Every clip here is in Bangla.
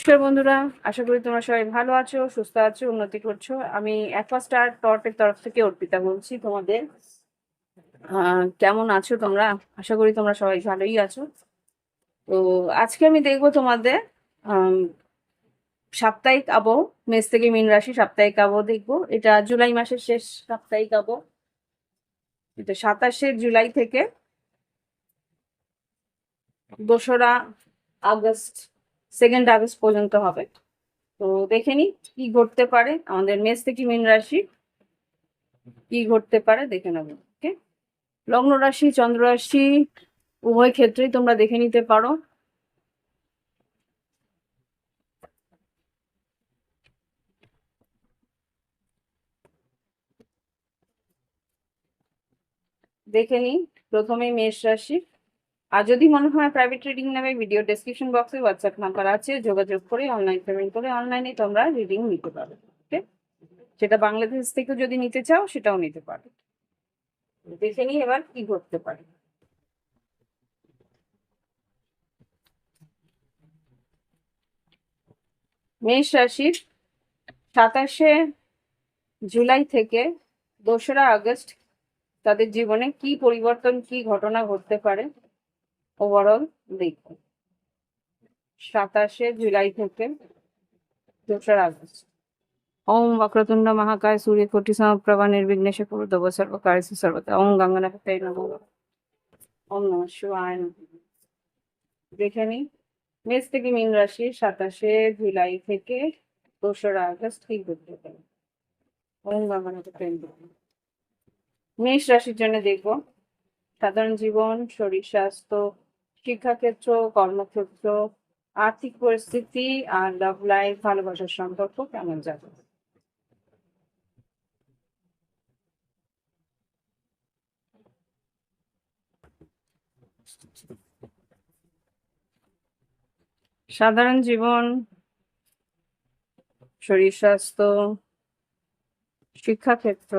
নমস্কার বন্ধুরা, আশা করি তোমরা সবাই ভালো আছো, সুস্থ আছো, উন্নতি করছো। আমি অ্যাকোয়াস্টার টর্পের তরফ থেকে অর্পিতা বলছি তোমাদের। কেমন আছো তোমরা? আশা করি তোমরা সবাই ভালোই আছো। তো আজকে আমি দেখবো তোমাদের আম, সাপ্তাহিক আবহ, মেষ থেকে মীন রাশি সাপ্তাহিক আবহ দেখবো। এটা জুলাই মাসের শেষ সাপ্তাহিক আবহ। এটা 27শে জুলাই থেকে 2রা আগস্ট, 2nd আগস্ট পর্যন্ত হবে। তো দেখে নি কি ঘটতে পারে আমাদের মেষ থেকে মীন রাশি, কি ঘটতে পারে দেখে নেবো। ওকে, লগ্ন রাশি, চন্দ্র রাশি উভয় ক্ষেত্রেই তোমরা দেখে নিতে পারো। দেখে নি প্রথমেই মেষ রাশি। আর যদি মনে হয় প্রাইভেট রিডিং নেবে, ভিডিও ডেসক্রিপশন বক্সে হোয়াটসঅ্যাপ নাম্বার আছে, যোগাযোগ করে অনলাইন পেমেন্ট করে অনলাইনে তোমরা রিডিং নিতে পারো। ওকে, সেটা বাংলাদেশ থেকে যদি নিতে চাও সেটাও নিতে পারো। দেখে নি এবার কি ঘটতে পারে। মেষ রাশির 27শে জুলাই থেকে 2রা আগস্ট তাদের জীবনে কি পরিবর্তন, কি ঘটনা ঘটতে পারে ওভারঅল দেখো। 27শে জুলাই থেকে 2রা আগস্ট। ওম বক্রতুণ্ড মহাকায় সূর্যকোটি সমপ্রভা নির্বিঘ্নেশ কুরু দেব সর্বকার্যেষু সর্বদা। ওম গঙ্গনাথায় নমঃ। ওম নমঃ শিবায় নমঃ। দেখে নিই মেষ থেকে মীন রাশি 27শে জুলাই থেকে 2রা আগস্ট কি ঘটতে পারে। ওম গঙ্গনাথায় নমঃ। মেষ রাশির জন্য দেখবো সাধারণ জীবন, শরীর স্বাস্থ্য, শিক্ষাক্ষেত্র, কর্মক্ষেত্র, আর্থিক পরিস্থিতি আর লাভ লাইফ, ভালোবাসার সম্পর্ক কেমন যাবে। সাধারণ জীবন, শরীর স্বাস্থ্য, শিক্ষাক্ষেত্র,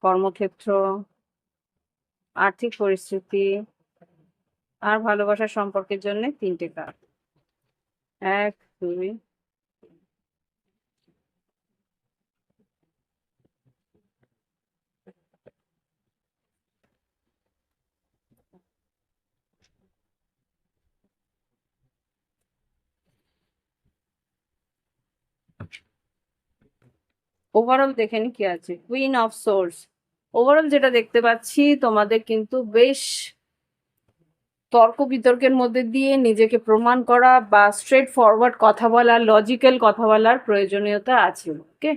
কর্মক্ষেত্র, আর্থিক পরিস্থিতি আর ভালোবাসার সম্পর্কের জন্য 3টে কার্ড। 1, 2, ওভারঅল দেখে নি কি আছে। Queen of swords. ওভারঅল যেটা দেখতে পাচ্ছি তোমাদের কিন্তু বেশ তর্ক বিতর্কের মধ্যে দিয়ে নিজেকে প্রমাণ করা বা স্ট্রেট ফরওয়ার্ড কথা বলার, লজিক্যাল কথা বলার প্রয়োজনীয়তা আছে। ওকে,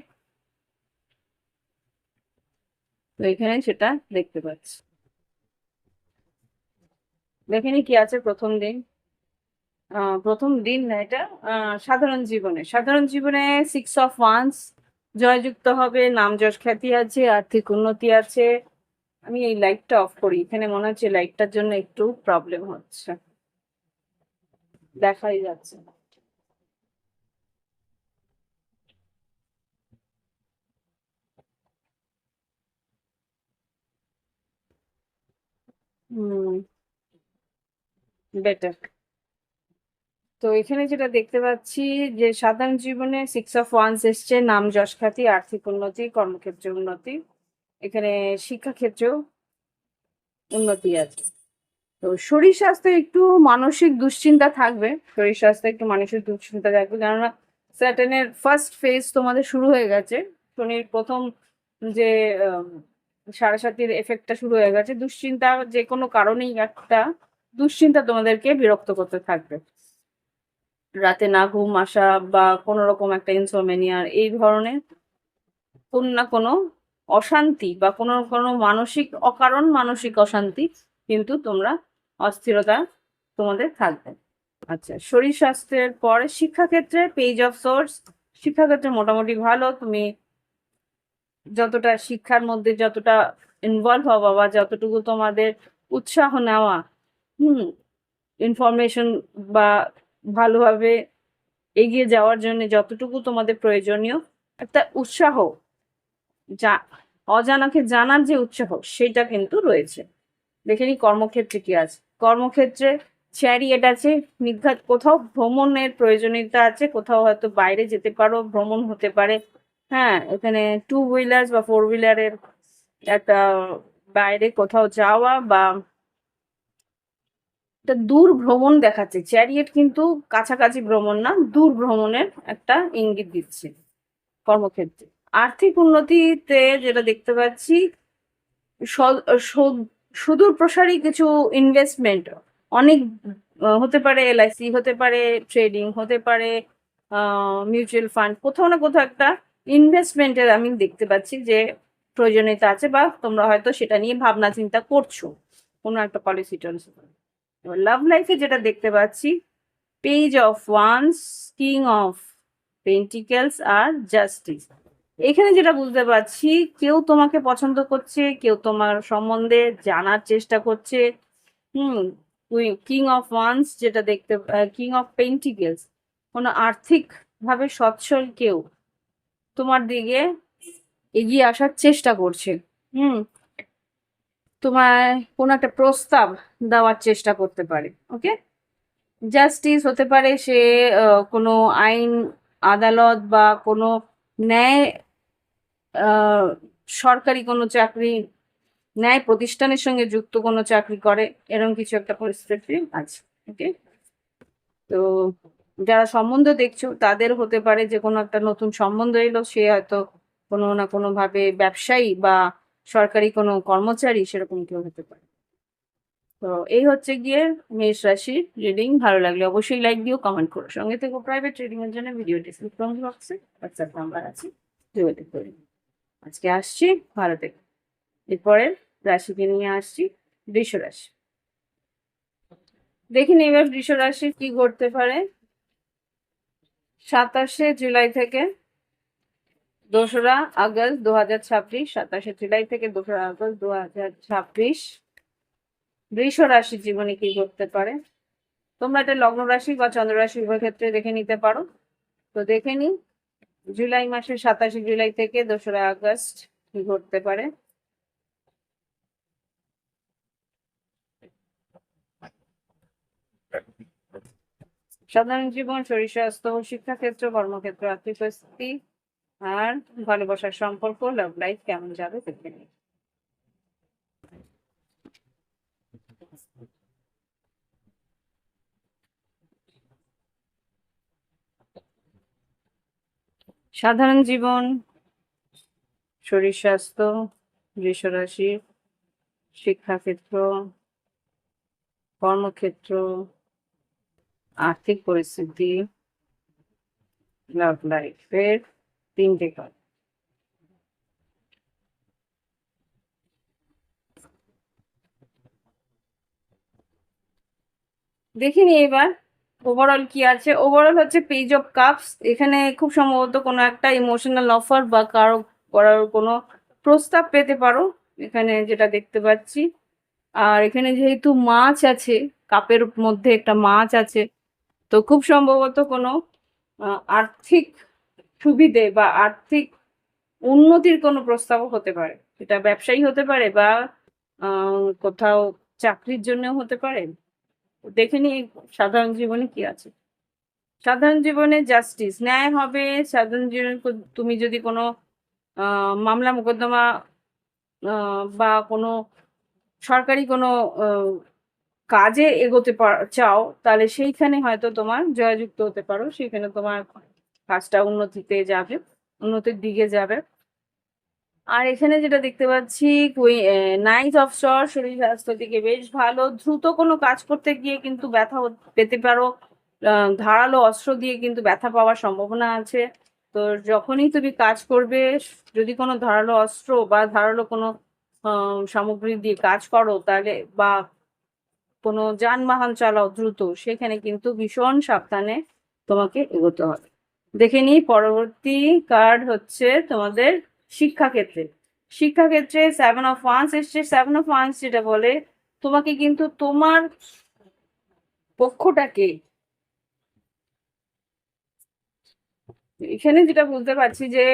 তো এখানে সেটা দেখতে পাচ্ছি। দেখে নি কি আছে প্রথম দিন। প্রথম দিন না এটা, সাধারণ জীবনে 6 অফ ওয়ান্স জয়যুক্ত হবে, নাম যশ খ্যাতি আছে, আর্থিক উন্নতি আছে। আমি এই লাইটটা অফ করি, এখানে মনে হচ্ছে লাইটটার জন্য একটু প্রবলেম হচ্ছে, দেখাই যাচ্ছে না। বেটার। তো এখানে যেটা দেখতে পাচ্ছি যে সাধারণ জীবনে 6 অফ ওয়ান্স এসছে, নাম যশ খ্যাতি, আর্থিক উন্নতি, কর্মক্ষেত্রে উন্নতি, এখানে শিক্ষাক্ষেত্রেও উন্নতি আছে। তো শরীর স্বাস্থ্যে একটু মানসিক দুশ্চিন্তা থাকবে, শরীর স্বাস্থ্যে একটু মানসিক দুশ্চিন্তা থাকবে, কেননা স্যাটার্নের ফার্স্ট ফেজ তোমাদের শুরু হয়ে গেছে। শনির প্রথম যে সাড়ে সাতির এফেক্টটা শুরু হয়ে গেছে। দুশ্চিন্তা যে কোনো কারণেই একটা দুশ্চিন্তা তোমাদেরকে বিরক্ত করতে থাকবে। রাতে না ঘুম আসা বা কোনো রকম একটা ইনসোমেনিয়া, এই ধরনের কোনো না কোনো অশান্তি বা কোনো কোনো অকারণ মানসিক অশান্তি কিন্তু তোমরা অস্থিরতা তোমাদের থাকবে। আচ্ছা, শরীর স্বাস্থ্যের পরে শিক্ষাক্ষেত্রে পেজ অফ সোর্স। শিক্ষাক্ষেত্রে মোটামুটি ভালো, তুমি যতটা শিক্ষার মধ্যে যতটা ইনভলভ হওয়া বা যতটুকু তোমাদের উৎসাহ নেওয়া, ইনফরমেশন বা ভালোভাবে এগিয়ে যাওয়ার জন্য যতটুকু তোমাদের প্রয়োজনীয় একটা উৎসাহ, যা অজানাকে জানার যে উৎসাহ সেটা কিন্তু রয়েছে। দেখে নি কর্মক্ষেত্রে কি আছে। কর্মক্ষেত্রে চ্যারিয়েট আছে, নির্ঘাত কোথাও ভ্রমণের প্রয়োজনীয়তা আছে, কোথাও হয়তো বাইরে যেতে পারো, ভ্রমণ হতে পারে। হ্যাঁ, এখানে টু হুইলার বা ফোর হুইলারের একটা বাইরে কোথাও যাওয়া বা একটা দূর ভ্রমণ দেখাচ্ছে। চ্যারিয়েট কিন্তু কাছাকাছি ভ্রমণ না, দূর ভ্রমণের একটা ইঙ্গিত দিচ্ছে কর্মক্ষেত্রে। আর্থিক উন্নতিতে যেটা দেখতে পাচ্ছি, সুদূর প্রসারী কিছু ইনভেস্টমেন্ট, অনেক হতে পারে, এলআইসি হতে পারে, ট্রেডিং হতে পারে, মিউচুয়াল ফান্ড, কোথাও না কোথাও একটা ইনভেস্টমেন্টের আমি দেখতে পাচ্ছি যে প্রয়োজনীয়তা আছে, বা তোমরা হয়তো সেটা নিয়ে ভাবনা চিন্তা করছো কোনো একটা পলিসি টলিসি। এবার লাভ লাইফে যেটা দেখতে পাচ্ছি, page of wands, king of pentacles আর জাস্টিস। এখানে যেটা বুঝতে পারছি, কেউ তোমাকে পছন্দ করছে, কেউ তোমার সম্বন্ধে জানার চেষ্টা করছে। হুম, কিং অফ ওয়ান্স যেটা দেখতে, কিং অফ পেন্টিকেলস, কোনো আর্থিক ভাবে সচ্ছল কেউ তোমার দিকে এগিয়ে আসার চেষ্টা করছে। হুম, তোমায় কোনো একটা প্রস্তাব দেওয়ার চেষ্টা করতে পারে। ওকে, জাস্টিস হতে পারে সে কোনো আইন আদালত বা কোনো ন্যায়, সরকারি কোনো চাকরি, ন্যায় প্রতিষ্ঠানের সঙ্গে যুক্ত কোনো চাকরি করে, এরকম কিছু একটা পরিস্থিতি আছে। ওকে, তো যারা সম্বন্ধ দেখছো তাদের হতে পারে যে কোনো একটা নতুন সম্বন্ধ এলো, সে হয়তো কোনো না কোনো ভাবে ব্যবসায়ী বা সরকারি কোনো কর্মচারী, সেরকম কেউ হতে পারে। তো এই হচ্ছে গিয়ে মেষ রাশির রিডিং। ভালো লাগলে অবশ্যই লাইক দিও, কমেন্ট করো। সঙ্গে থেকে প্রাইভেট রিডিং এর জন্য ভিডিও ডিসক্রিপশন বক্সে হোয়াটসঅ্যাপ নাম্বার আছে, যোগাযোগ করে নিও। আজকে আসছি, ভালো থেকো। এরপরে রাশিকে নিয়ে আসছি বৃষ রাশি। দেখিনি এবার বৃষ রাশি কি করতে পারে 27শে জুলাই থেকে 2রা আগস্ট 2026। 27শে জুলাই থেকে 2রা আগস্ট 2026 বৃষ রাশির জীবনে কি করতে পারে। তোমরা এটা লগ্ন রাশি বা চন্দ্র রাশি উভয় ক্ষেত্রে দেখে নিতে পারো। তো দেখে নি জুলাই মাসের 27শে জুলাই থেকে 2রা আগস্ট কি ঘটতে পারে। সাধারণ জীবন, শরীর স্বাস্থ্য, শিক্ষাক্ষেত্র, কর্মক্ষেত্র, আর্থিক পরিস্থিতি আর ভালোবাসার সম্পর্ক, লাভ লাইফ কেমন যাবে দেখে নিই। সাধারণ জীবন, শরীর স্বাস্থ্য, বৃষ রাশি, শিক্ষাক্ষেত্র, কর্মক্ষেত্র, আর্থিক পরিস্থিতি, লাভ লাইফের 3টে কাজ। দেখিনি এবার ওভারঅল কি আছে। ওভারঅল হচ্ছে পেজ অফ কাপস। এখানে খুব সম্ভবত কোনো একটা ইমোশনাল অফার বা কারো করার কোনো প্রস্তাব পেতে পারো, এখানে যেটা দেখতে পাচ্ছি। আর এখানে যেহেতু মাছ আছে, কাপের মধ্যে একটা মাছ আছে, তো খুব সম্ভবত কোনো আর্থিক সুবিধে বা আর্থিক উন্নতির কোনো প্রস্তাবও হতে পারে। এটা ব্যবসায়ী হতে পারে বা কোথাও চাকরির জন্যও হতে পারে। দেখে নিই সাধারণ জীবনে কি আছে। সাধারণ জীবনে জাস্টিস, ন্যায় হবে। সাধারণ জীবনে তুমি যদি কোনো মামলা মোকদ্দমা বা কোনো সরকারি কোনো কাজে এগোতে চাও, তাহলে সেইখানে হয়তো তোমার জয়যুক্ত হতে পারো, সেখানে তোমার কাজটা উন্নতিতে যাবে, উন্নতির দিকে যাবে। আর এখানে যেটা দেখতে পাচ্ছি, নাইট অফ স্বর্ড, শরীর স্বাস্থ্য দিকে বেশ ভালো। দ্রুত কোনো কাজ করতে গিয়ে কিন্তু ব্যথা পেতে পারো, ধারালো অস্ত্র দিয়ে কিন্তু ব্যথা পাওয়ার সম্ভাবনা আছে। তো যখনই তুমি কাজ করবে, যদি কোনো ধারালো অস্ত্র বা ধারালো কোনো সামগ্রী দিয়ে কাজ করো, তাহলে বা কোনো যানবাহন চালাও দ্রুত, সেখানে কিন্তু ভীষণ সাবধানে তোমাকে এগোতে হবে। দেখে নিই পরবর্তী কার্ড হচ্ছে তোমাদের শিক্ষাক্ষেত্রে। শিক্ষাক্ষেত্রে 7 অফ ওয়ান্স এসছে। 7 অফ ওয়ান্স যেটা বলে তোমাকে কিন্তু তোমার পক্ষটাকে, এখানে যেটা বুঝতে পারছি যে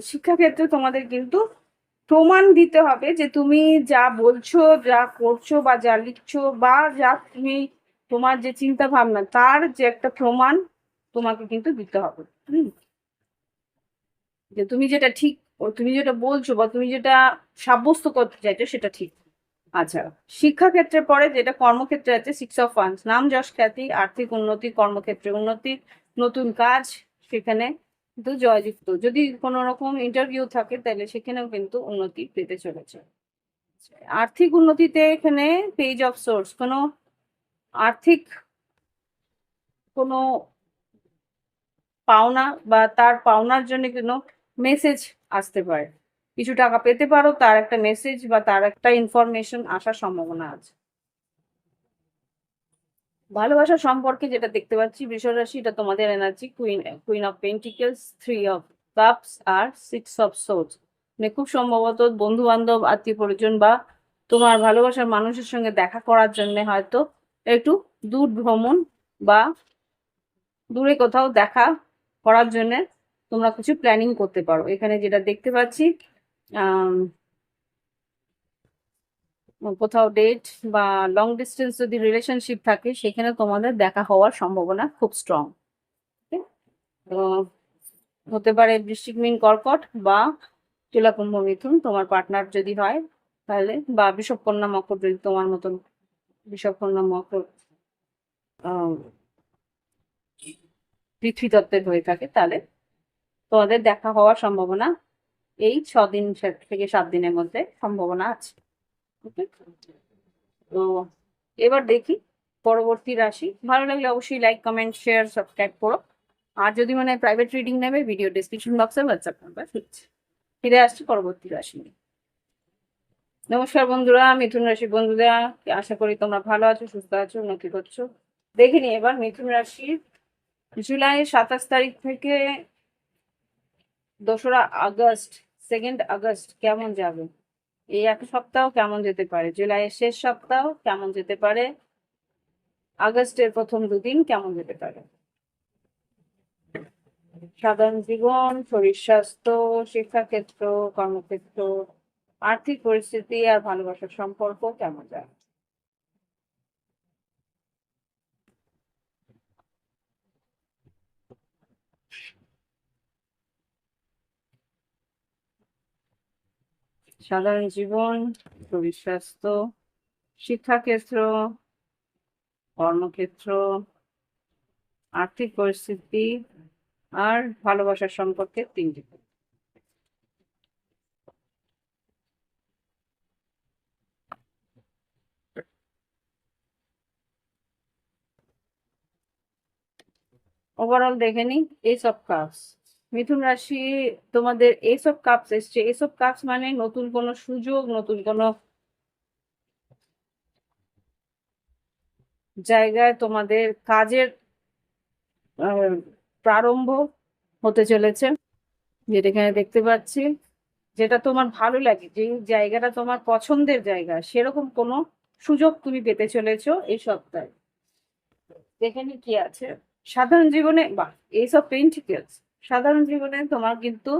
শিক্ষাক্ষেত্রে তোমাদের কিন্তু প্রমাণ দিতে হবে যে তুমি যা বলছো, যা করছো বা যা লিখছো বা যা তুমি তোমার যে চিন্তা ভাবনা তার যে একটা প্রমাণ তোমাকে কিন্তু দিতে হবে। যে তুমি যেটা ঠিক, তুমি যেটা বলছো বা তুমি যেটা সাব্যস্ত করতে চাইছো সেটা ঠিক। আচ্ছা, শিক্ষাক্ষেত্রে পরে যেটা কর্মক্ষেত্রে আছে 6 অফ ওয়ান্স, নাম যশ খ্যাতি, আর্থিক উন্নতি, কর্মক্ষেত্রে উন্নতি, নতুন কাজ, সেখানে কিন্তু জয়যুক্ত। যদি কোনো রকম ইন্টারভিউ থাকে তাহলে সেখানেও কিন্তু উন্নতি পেতে চলেছে। আর্থিক উন্নতিতে এখানে পেজ অফ সোর্স, কোনো আর্থিক কোনো পাওনা বা তার পাওনার জন্য কোনো মেসেজ আসতে পারে, কিছু টাকা পেতে পারো, তার একটা মেসেজ বা তার একটা ইনফরমেশন আসার সম্ভাবনা আছে। ভালোবাসার সম্পর্কে যেটা দেখতে পাচ্ছি বৃষ রাশি, এটা তোমাদের energy queen of pentacles, 3 of cups আর 6 অফ সোর্স। মানে খুব সম্ভবত বন্ধু বান্ধব, আত্মীয় পরিজন বা তোমার ভালোবাসার মানুষের সঙ্গে দেখা করার জন্য হয়তো একটু দূর ভ্রমণ বা দূরে কোথাও দেখা করার জন্য তোমরা কিছু প্ল্যানিং করতে পারো। এখানে যেটা দেখতে পাচ্ছি কোথাও ডেট বা লং ডিস্টেন্স যদি রিলেশনশিপ থাকে সেখানে তোমাদের দেখা হওয়ার সম্ভাবনা খুব স্ট্রং। তো হতে পারে বৃশ্চিক, মীন, কর্কট বা তুলা, কুম্ভ, মিথুন তোমার পার্টনার যদি হয় তাহলে, বা বিষব, কন্যা, মকর যদি তোমার মতন বিষব, কন্যা, মকর পৃথ্বী তত্ত্বের হয়ে থাকে তাহলে তোমাদের দেখা হওয়ার সম্ভাবনা এই 6 দিন থেকে 7 দিনের মধ্যে সম্ভাবনা আছে। ওকে, তো এবার দেখি পরবর্তী রাশি। ভালো লাগলে অবশ্যই লাইক, কমেন্ট, শেয়ার, সাবস্ক্রাইব করো। আর যদি মানে প্রাইভেট রিডিং নেবে, ভিডিও ডিসক্রিপশন বক্সে হোয়াটসঅ্যাপ নাম্বার দিচ্ছি। ফিরে আসছি পরবর্তী রাশি নিয়ে। নমস্কার বন্ধুরা, মিথুন রাশি বন্ধুরা, আশা করি তোমরা ভালো আছো, সুস্থ আছো, উন্নতি করছো। দেখে নি এবার মিথুন রাশির জুলাই 27 তারিখ থেকে 2রা আগস্ট, 2nd আগস্ট কেমন যাবে, এই এক সপ্তাহ কেমন যেতে পারে, জুলাইয়ের শেষ সপ্তাহ কেমন যেতে পারে, আগস্টের প্রথম 2 দিন কেমন যেতে পারে। সাধারণ জীবন, শরীর স্বাস্থ্য, শিক্ষাক্ষেত্র, কর্মক্ষেত্র, আর্থিক পরিস্থিতি আর ভালোবাসার সম্পর্ক কেমন যায়। সাধারণ জীবন, শরীর স্বাস্থ্য, শিক্ষাক্ষেত্র, কর্মক্ষেত্র, আর্থিক পরিস্থিতি আর ভালোবাসার সম্পর্কে 3টি। ওভারঅল দেখে নি এস অফ কাপস। মিথুন রাশি তোমাদের এস অফ কাপস এসছে। এস অফ কাপস মানে নতুন কোনো সুযোগ, নতুন কোনো জায়গায় তোমাদের কাজের প্রারম্ভ হতে চলেছে, যেটা এখানে দেখতে পাচ্ছি। যেটা তোমার ভালো লাগে, যে জায়গাটা তোমার পছন্দের জায়গা, সেরকম কোনো সুযোগ তুমি পেতে চলেছো এই সপ্তাহে। দেখে কি আছে সাধারণ জীবনে, বা এইসব পেন্টিকেলস, সাধারণ জীবনে তোমার কিন্তু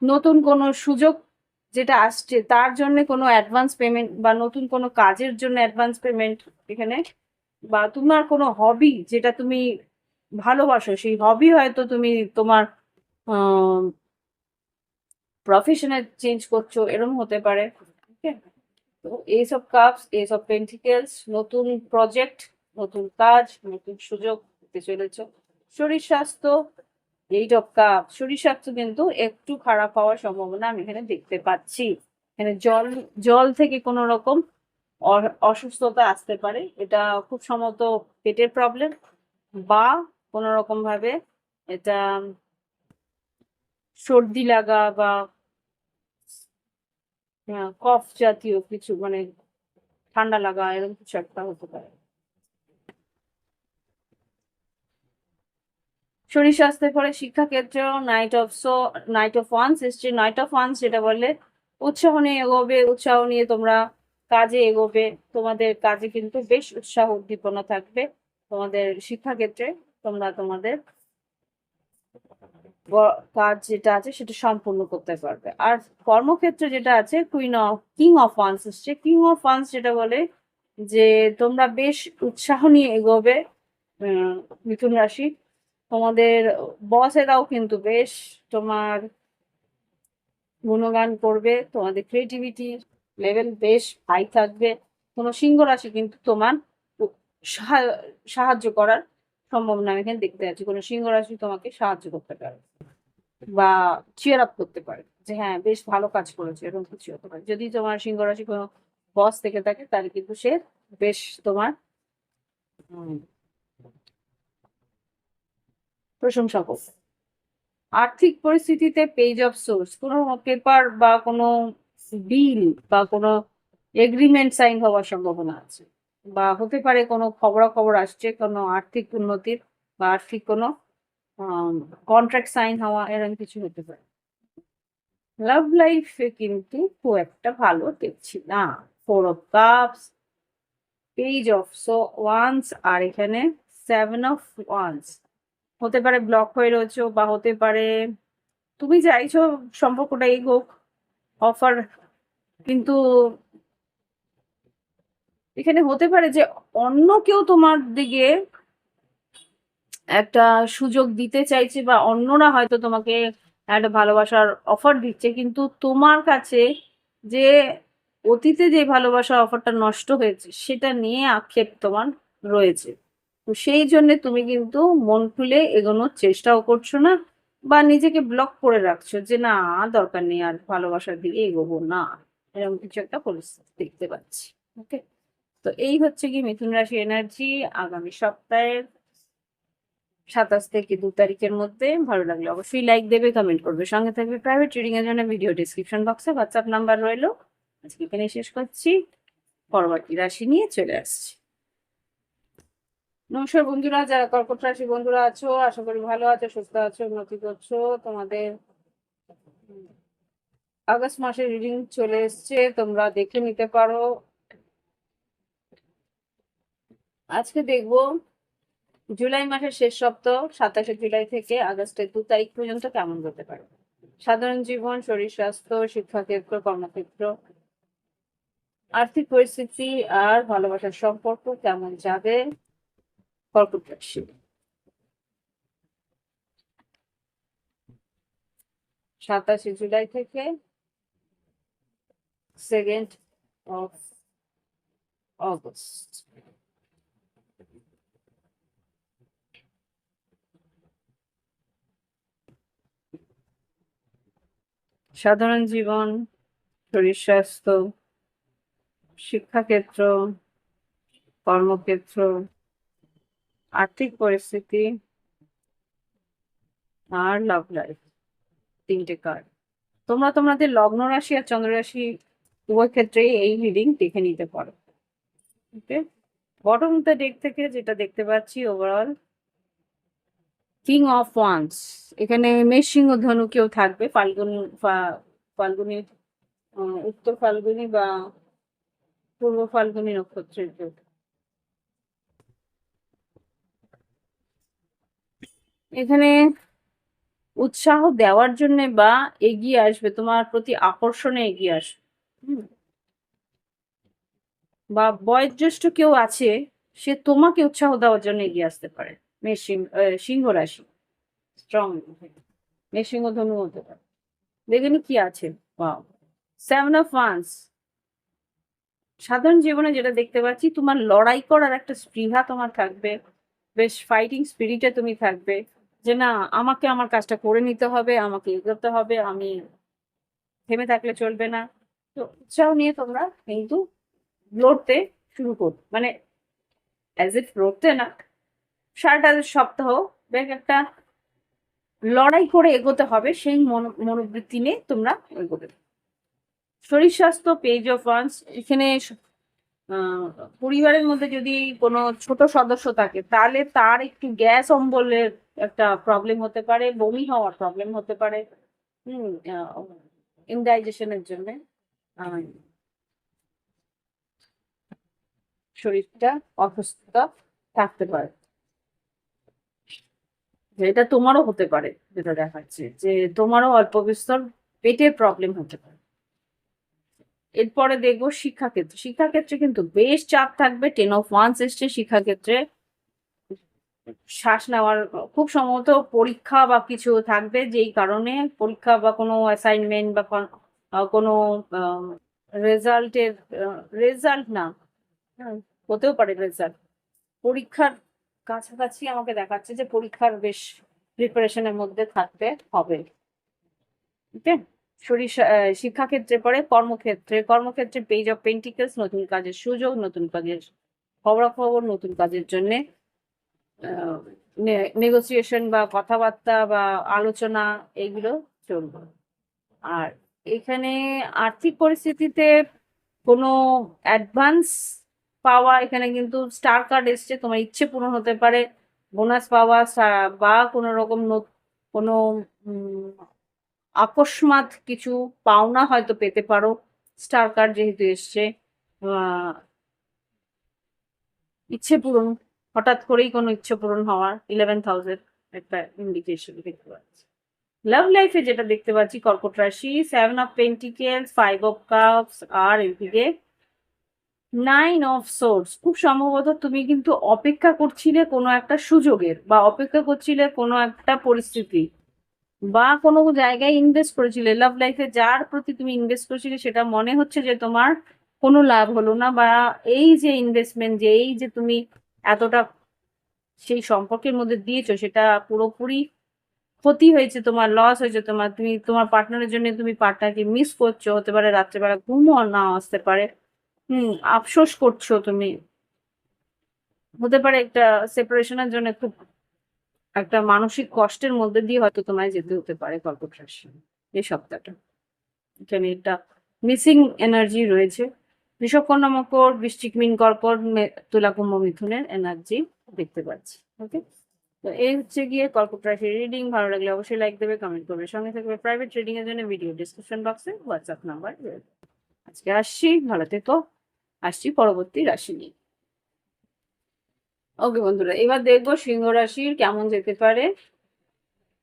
নতুন কোনো সুযোগ যেটা আসছে তার জন্য কোনো অ্যাডভান্স পেমেন্ট বা নতুন কোনো কাজের জন্য অ্যাডভান্স পেমেন্ট এখানে, বা তোমার কোনো হবি যেটা তুমি ভালোবাসো সেই হবি হয়তো তুমি তোমার প্রফেশনে চেঞ্জ করছো, এরকম হতে পারে। ওকে, তো এইসব কাপস, এইসব পেন্টিকেলস, নতুন প্রজেক্ট, নতুন কাজ, নতুন সুযোগ পেতে চলেছ। শরীর স্বাস্থ্য, 8 অফ কাপ, শরীর স্বাস্থ্য কিন্তু একটু খারাপ হওয়ার সম্ভাবনা আমি এখানে দেখতে পাচ্ছি। এখানে জল জল থেকে কোনো রকম অসুস্থতা আসতে পারে, এটা খুব সম্ভবত পেটের প্রবলেম বা কোনো রকম ভাবে এটা সর্দি লাগা বা কফ জাতীয় কিছু, মানে ঠান্ডা লাগা, এরকম কিছু একটা হতে পারে। শরীর স্বাস্থ্যের পরে শিক্ষাক্ষেত্র নাইট অফ ওয়ান্স এসছে। নাইট অফ ওয়ান্স যেটা বললে উৎসাহ নিয়ে এগোবে, উৎসাহ নিয়ে তোমরা কাজে এগোবে, তোমাদের কাজে কিন্তু বেশ উৎসাহ উদ্দীপনা থাকবে। তোমাদের শিক্ষাক্ষেত্রে তোমরা তোমাদের কাজ যেটা আছে সেটা সম্পূর্ণ করতে পারবে। আর কর্মক্ষেত্রে যেটা আছে কিং অফ ওয়ান্স এসছে। কিং অফ ওয়ান্স যেটা বলে যে তোমরা বেশ উৎসাহ নিয়ে এগোবে। মিথুন রাশি, তোমাদের বসেরাও কিন্তু বেশ তোমার গুণগান করবে, তোমাদের ক্রিয়েটিভিটি লেভেল বেশ হাই থাকবে। কোনো সিংহ রাশি কিন্তু তোমার সাহায্য করার সম্ভাবনা আমি এখানে দেখতে পাচ্ছি। কোনো সিংহ রাশি তোমাকে সাহায্য করতে পারে বা চিয়ার আপ করতে পারে যে হ্যাঁ বেশ ভালো কাজ করেছে, এরকম কিছু হতে পারে। যদি তোমার সিংহ রাশি কোনো বস থেকে থাকে তাহলে কিন্তু সে বেশ তোমার প্রশংসা করবে। আর্থিক পরিস্থিতিতে পেজ অফ সোর্স, কোনো পেপার বা কোনো বিল বা কোনো এগ্রিমেন্ট সাইন হওয়ার সম্ভাবনা আছে, বা হতে পারে কোনো খবরাখবর আসছে কোনো আর্থিক উন্নতির বা আর্থিক কোনো কন্ট্রাক্ট সাইন হওয়া, এরকম কিছু হতে পারে। লাভ লাইফে কিন্তু খুব একটা ভালো দেখছি না। 4 of cups, page of wands, আর এখানে 7 অফ ওয়ান্স। হতে পারে ব্লক হয়ে রয়েছে, বা হতে পারে তুমি চাইছো সম্পর্কটা এগোক, অফার, কিন্তু এখানে হতে পারে যে অন্য কেউ তোমার দিকে একটা সুযোগ দিতে চাইছে, বা অন্যরা হয়তো তোমাকে একটা ভালোবাসার অফার দিচ্ছে, কিন্তু তোমার কাছে যে অতীতে যে ভালোবাসার অফারটা নষ্ট হয়েছে সেটা নিয়ে আক্ষেপ তোমার রয়েছে। তো সেই জন্য তুমি কিন্তু মন খুলে এগোনোর চেষ্টাও করছো না, বা নিজেকে ব্লক করে রাখছো যে না দরকার নেই আর ভালোবাসার দিকে এগোবো না, এরকম কিছু একটা পরিস্থিতি দেখতে পাচ্ছি। ওকে, তো এই হচ্ছে কি মিথুন রাশি এনার্জি আগামী সপ্তাহের 27 থেকে 2 তারিখের মধ্যে। ভালো লাগলে অবশ্যই লাইক দেবে, কমেন্ট করবে, সঙ্গে থাকবে। প্রাইভেট রিডিং এর জন্য ভিডিও ডিসক্রিপশন বক্সে হোয়াটসঅ্যাপ নাম্বার রইলো। আজকে এখানে শেষ করছি, পরবর্তী রাশি নিয়ে চলে আসছি। নমস্কার বন্ধুরা, যারা কর্কট রাশি বন্ধুরা আছো, আশা করি ভালো আছো, সুস্থ আছো, উন্নতি করছো। তোমাদের আগস্ট মাসের রিডিং চলে এসছে, তোমরা দেখে নিতে পারো। আজকে দেখবো জুলাই মাসের শেষ সপ্তাহ 27 জুলাই থেকে আগস্টের 2 তারিখ পর্যন্ত কেমন যেতে পারে। সাধারণ জীবন, শরীর স্বাস্থ্য, শিক্ষাক্ষেত্র, কর্মক্ষেত্র, আর্থিক পরিস্থিতি আর ভালোবাসার সম্পর্ক কেমন যাবে কর্কট রাশি। 27 জুলাই থেকে 2 অগস্ট। সাধারণ জীবন, শরীর স্বাস্থ্য, শিক্ষাক্ষেত্র, কর্মক্ষেত্র, আর্থিক পরিস্থিতি আর লাভ লাইফ, 3টে কার্ড। তোমরা তোমাদের লগ্ন রাশি আর চন্দ্র রাশি উভয় ক্ষেত্রেই এই রিডিং দেখে নিতে পারো। ওকে, বটম অফ দ্য ডেক থেকে যেটা দেখতে পাচ্ছি ওভারঅল কিং অফ ওয়ান্স, এখানে মেষ সিংহ ধনু কেউ থাকবে, ফাল্গুনি, উত্তর ফাল্গুনি বা পূর্ব ফাল্গুনি নক্ষত্রের কেউ। এখানে উৎসাহ দেওয়ার জন্য বা এগিয়ে আসবে, তোমার প্রতি আকর্ষণে এগিয়ে আসবে। বা বয়োজ্যেষ্ঠ কেউ আছে, সে তোমাকে উৎসাহ দেওয়ার জন্য এগিয়ে আসতে পারে। সিংহ রাশি স্ট্রং, সিংহ ধনু হতে পারে। দেখেনি কি আছে, ওয়াও, 7 অফ ওয়ান্স। সাধারণ জীবনে যেটা দেখতে পাচ্ছি, তোমার লড়াই করার একটা স্পৃহা তোমার থাকবে, বেশ ফাইটিং স্পিরিটে তুমি থাকবে, যে না আমাকে আমার কাজটা করে নিতে হবে, আমাকে এগোতে হবে, আমি থেমে থাকলে চলবে না। তো উৎসাহ নিয়ে তোমরা কিন্তু লড়তে শুরু করবে, মানে অ্যাজ ইফ লড়তে না, সারাটা সপ্তাহ বেশ একটা লড়াই করে এগোতে হবে, সেই মনোবৃত্তি নিয়ে তোমরা এগোবে। শরীর স্বাস্থ্য, পেজ অফ ওয়ান্স, এখানে পরিবারের মধ্যে যদি কোনো ছোট সদস্য থাকে তাহলে তার একটু গ্যাস অম্বলের একটা প্রবলেম হতে পারে, বমি হওয়ার প্রবলেম হতে পারে, ইনডাইজেশনের জন্য শরীরটা অসুস্থতা থাকতে পারে। এটা তোমারও হতে পারে, যেটা দেখাচ্ছে যে তোমারও অল্প বিস্তর পেটের প্রবলেম হতে পারে। এরপরে দেখবো শিক্ষাক্ষেত্রে। শিক্ষাক্ষেত্রে কিন্তু বেশ চাপ থাকবে। 10 of Wands এসছে শিক্ষাক্ষেত্রে। শ্বাস নেওয়ার খুব সম্ভবত পরীক্ষা বা কিছু থাকবে, যেই কারণে পরীক্ষা বা কোনো অ্যাসাইনমেন্ট বা কোনো রেজাল্টের রেজাল্ট না, হতেও পারে রেজাল্ট, পরীক্ষার কাছাকাছি আমাকে দেখাচ্ছে যে পরীক্ষার বেশ প্রিপারেশনের মধ্যে থাকতে হবে। ওকে, শিক্ষাক্ষেত্রে পরে কর্মক্ষেত্রে পেজ অফ পেন্টিকলস, নতুন কাজের সুযোগ, নতুন কাজের খবরাখবর, নতুন কাজের জন্যে নেগোসিয়েশন বা কথাবার্তা বা আলোচনা এগুলো চলবে। আর এখানে আর্থিক পরিস্থিতিতে কোনো অ্যাডভান্স পাওয়া, এখানে কিন্তু স্টার কার্ড এসছে, তোমার ইচ্ছে পূরণ হতে পারে, বোনাস পাওয়া বা কোনো রকম কোনো আকস্মাত কিছু পাওনা হয়তো পেতে পারো। স্টার কার্ড যেহেতু এসছে, ইচ্ছে পূরণ, হঠাৎ করেই কোনো ইচ্ছে পূরণ হওয়ার 11th হাউসের একটা ইন্ডিকেশন দেখতে পাচ্ছি। লাভ লাইফে যেটা দেখতে পাচ্ছি, কর্কট রাশি 7 অফ পেন্টিকেলস, 5 অফ কাপস, আর এদিকে 9 অফ সোর্স। খুব সম্ভবত তুমি কিন্তু অপেক্ষা করছিলে কোনো একটা সুযোগের, বা অপেক্ষা করছিলে কোনো একটা পরিস্থিতি, বা কোনো জায়গায় ইনভেস্ট করেছিলে। লাভ লাইফে যার প্রতি তুমি ইনভেস্ট করেছিলে সেটা মনে হচ্ছে যে তোমার কোনো লাভ হলো না, বা এই যে ইনভেস্টমেন্ট, যে এই যে তুমি এতটা সেই সম্পর্কের মধ্যে দিয়েছো, সেটা পুরোপুরি ক্ষতি হয়েছে, তোমার লস হয়েছে, তুমি তোমার পার্টনারের জন্য তুমি পার্টনারকে মিস করছো, হতে পারে রাত্রেবেলা ঘুমও না আসতে পারে, আফসোস করছো তুমি, হতে পারে একটা সেপারেশনের জন্য খুব একটা মানসিক কষ্টের মধ্যে দিয়ে হয়তো তোমায় যেতে হতে পারে কর্কট রাশি এই সপ্তাহটা। এখানে একটা মিসিং এনার্জি রয়েছে। বৃষভ, কন্যা, মকর, বৃশ্চিক, মীন, কর্কট, তুলা, কুম্ভ, মিথুনের এনার্জি দেখতে পাচ্ছি। ওকে, তো এই হচ্ছে গিয়ে কর্কট রাশির রিডিং। ভালো লাগলে অবশ্যই লাইক দেবে, কমেন্ট করবে, সঙ্গে থাকবে। প্রাইভেট রিডিং এর জন্য ভিডিও ডিসক্রিপশন বক্সে হোয়াটসঅ্যাপ নাম্বার রয়েছে। আজকে আসছি, ভালো থেকো। আসছি পরবর্তী রাশি নিয়ে। ওকে বন্ধুরা, এবার দেখবো সিংহ রাশির কেমন যেতে পারে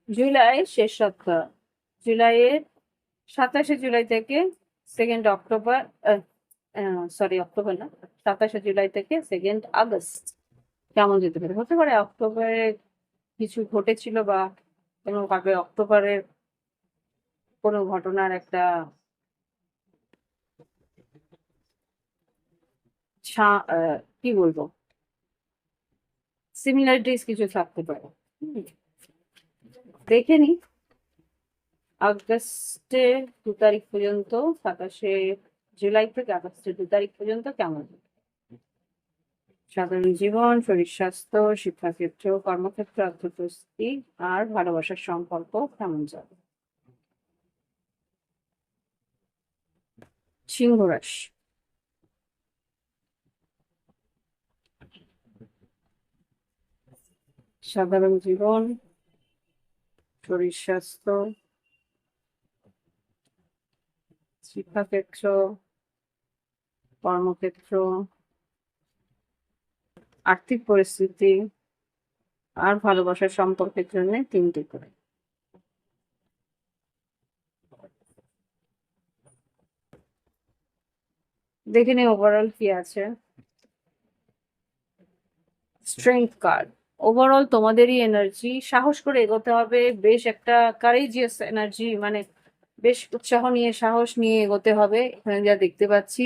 জুলাই শেষ সপ্তাহ। জুলাইয়ের 27শে জুলাই থেকে 2nd অক্টোবর, সরি অক্টোবর না, 27শে জুলাই থেকে 2nd আগস্ট কেমন যেতে পারে। হতে পারে অক্টোবরে কিছু ঘটেছিল, বা কোনোভাবে অক্টোবরের কোনো ঘটনার একটা কি বলবো, সিমিলারিটিস কিছু থাকতে পারে। দেখে নি আগস্টে 2 তারিখ পর্যন্ত, 27শে জুলাই থেকে আগস্টের 2 তারিখ পর্যন্ত কেমন সাধারণ জীবন, শরীর স্বাস্থ্য, শিক্ষাক্ষেত্র, কর্মক্ষেত্র, অর্থপ্রস্তুতি, আর ভালোবাসার সম্পর্ক কেমন যাবে। সিংহ রাশি, সাধারণ জীবন, শরীর স্বাস্থ্য, শিক্ষাক্ষেত্র, কর্মক্ষেত্র, আর্থিক পরিস্থিতি, আর ভালোবাসার সম্পর্কের জন্য 3টি করে। দেখে নি ওভারঅল কি আছে। স্ট্রেংথ কার্ড, ওভারঅল তোমাদেরই এনার্জি, সাহস করে এগোতে হবে, বেশ একটা কারেজিয়াস এনার্জি, মানে বেশ উৎসাহ নিয়ে, সাহস নিয়ে এগোতে হবে এখানে যা দেখতে পাচ্ছি।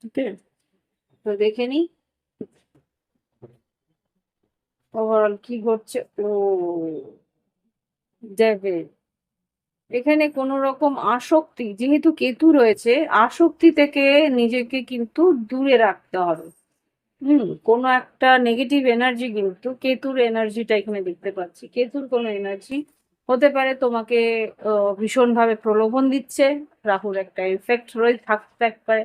ওকে, তো দেখে নি ওভারঅল কি ঘটছে। ও ডেভিল, এখানে কোন রকম আসক্তি, যেহেতু কেতু রয়েছে, আসক্তি থেকে নিজেকে কিন্তু দূরে রাখতে হবে। কোনো একটা নেগেটিভ এনার্জি, কিন্তু কেতুর এনার্জিটা এখানে দেখতে পাচ্ছি। কেতুর কোনো এনার্জি হতে পারে তোমাকে ভীষণভাবে প্রলোভন দিচ্ছে। রাহুর একটা এফেক্ট থাকতে পারে,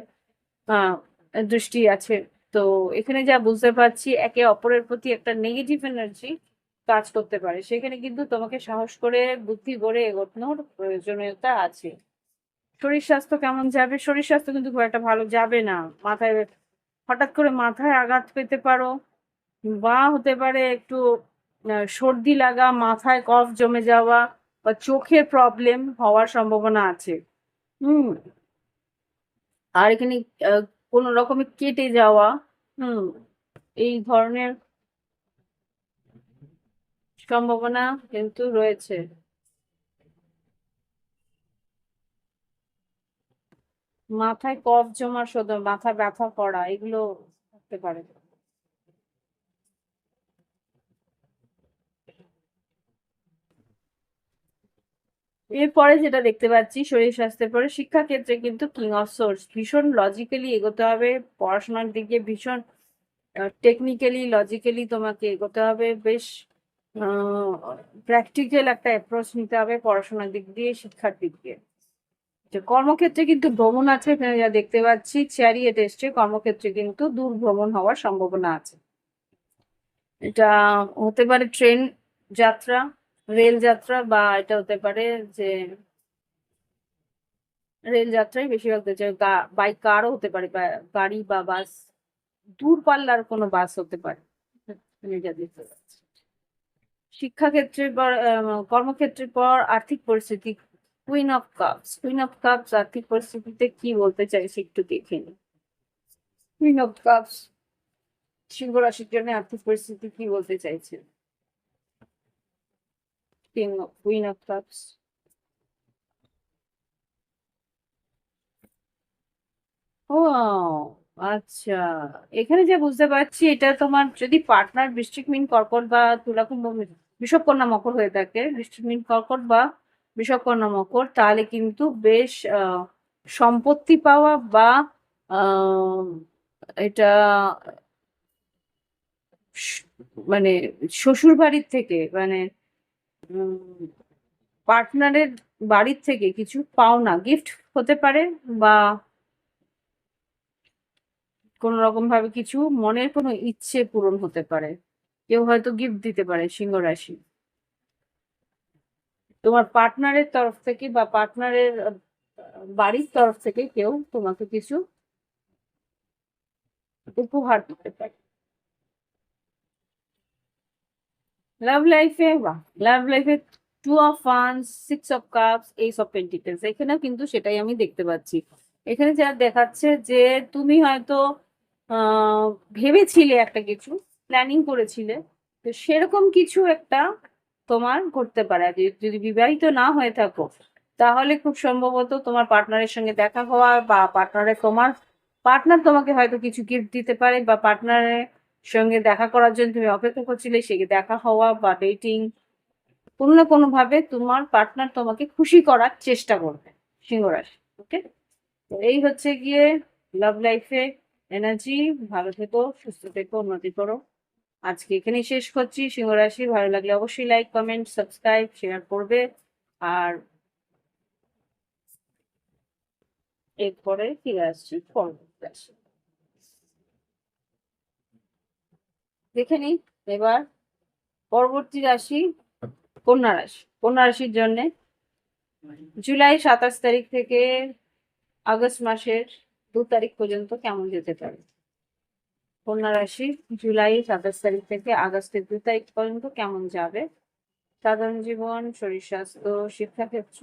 দৃষ্টি আছে। তো এখানে যা বুঝতে পারছি, একে অপরের প্রতি একটা নেগেটিভ এনার্জি কাজ করতে পারে। সেখানে কিন্তু তোমাকে সাহস করে, বুদ্ধি করে এগোনোর প্রয়োজনীয়তা আছে। শরীর স্বাস্থ্য কেমন যাবে? শরীর স্বাস্থ্য কিন্তু খুব একটা ভালো যাবে না। মাথায় হঠাৎ করে মাথায় আঘাত পেতে পারো, বা হতে পারে একটু সর্দি লাগা, মাথায় কফ জমে যাওয়া, বা চোখের প্রবলেম হওয়ার সম্ভাবনা আছে। হুম আর এখানে কোনো রকমের কেটে যাওয়া, হুম, এই ধরনের সম্ভাবনা কিন্তু রয়েছে। মাথায় কফ জমা, শুধু মাথা ব্যথা করা, এগুলো হতে পারে। এরপরে যেটা দেখতে পাচ্ছি শরীর স্বাস্থ্যের পরে শিক্ষাক্ষেত্রে কিন্তু কিং অফ সোর্স, ভীষণ লজিক্যালি এগোতে হবে পড়াশোনার দিকে, ভীষণ টেকনিক্যালি লজিক্যালি তোমাকে এগোতে হবে, বেশ প্র্যাকটিক্যাল একটা অ্যাপ্রোচ নিতে হবে পড়াশোনার দিক দিয়ে, শিক্ষার দিক দিয়ে। যে কর্মক্ষেত্রে কিন্তু ভ্রমণ আছে, এখানে যা দেখতে পাচ্ছি চ্যারিয়েট এসছে, কর্মক্ষেত্রে কিন্তু দূর ভ্রমণ হওয়ার সম্ভাবনা আছে। এটা হতে পারে ট্রেন যাত্রা, রেল যাত্রা, বা এটা হতে পারে যে রেল যাত্রায় বেশিরভাগ দেখছে, বাই কারও হতে পারে, বা গাড়ি বা বাস, দূরপাল্লার কোনো বাস হতে পারে। আমি এটা দেখতে পাচ্ছি। শিক্ষাক্ষেত্রের পর কর্মক্ষেত্রের পর আর্থিক পরিস্থিতি, queen of cups, queen of cups আর্থিক পরিস্থিতিতে কি বলতে চাইছে একটু দেখে নিই। কুইন অফ কাপস সিংহ রাশির জন্য আর্থিক পরিস্থিতি কি বলতে চাইছে? কুইন অফ কাপস, ও আচ্ছা, এখানে যে বুঝতে পারছি এটা তোমার যদি পার্টনার বৃশ্চিক মিন কর্কট বা তুলা কুম্ভ বৃষভ কন্যা মকর হয়ে থাকে, বৃশ্চিক মিন কর্কট বা বৃষভ কন্যা মকর, তাহলে কিন্তু বেশ সম্পত্তি পাওয়া বা আহ, এটা শ- মানে শ্বশুর বাড়ির থেকে, মানে পার্টনারের বাড়ির থেকে কিছু পাওনা গিফট হতে পারে, বা কোন রকম ভাবে কিছু মনের কোনো ইচ্ছে পূরণ হতে পারে, কেউ হয়তো গিফট দিতে পারে সিংহ রাশি তোমার পার্টনারের তরফ থেকে, বা পার্টনারের বাড়ির তরফ থেকে কেউ তোমাকে কিছু উপহার দিতে পারে। লাভ লাইফে, বাহ, লাভ লাইফে two of wands, six of cups, ace of pentacles, এখানেও কিন্তু সেটাই আমি দেখতে পাচ্ছি। এখানে যা দেখাচ্ছে যে তুমি হয়তো আহ ভেবেছিলে একটা কিছু, প্ল্যানিং করেছিলে, তো সেরকম কিছু একটা তোমার ঘটতে পারে। আর যদি বিবাহিত না হয়ে থাকো, তাহলে খুব সম্ভবত তোমার পার্টনারের সঙ্গে দেখা হওয়া, বা তোমার পার্টনার তোমাকে হয়তো কিছু গিফট দিতে পারে, বা পার্টনারের সঙ্গে দেখা করার জন্য তুমি অপেক্ষা করছিলে, সে দেখা হওয়া বা ডেটিং, কোনো না কোনো ভাবে তোমার পার্টনার তোমাকে খুশি করার চেষ্টা করবে সিংহ রাশি। ওকে, তো এই হচ্ছে গিয়ে লাভ লাইফে এনার্জি। ভালো থেকো, সুস্থ থেকো, উন্নতি করো। আজকে এখানেই শেষ করছি। সিংহ রাশি ভালো লাগলে অবশ্যই লাইক, কমেন্ট, সাবস্ক্রাইব, শেয়ার করবে। আর এরপরে ফিরে আসছি পরবর্তী রাশি দেখে নিই। এবার পরবর্তী রাশি কন্যা রাশি। কন্যা রাশির জন্য জুলাই 27 তারিখ থেকে আগস্ট মাসের 2 তারিখ পর্যন্ত কেমন যেতে পারে? কন্যা রাশি জুলাই 27 তারিখ থেকে আগস্টের 2 তারিখ পর্যন্ত কেমন যাবে? সাধারণ জীবন, শরীর স্বাস্থ্য, শিক্ষাক্ষেত্র,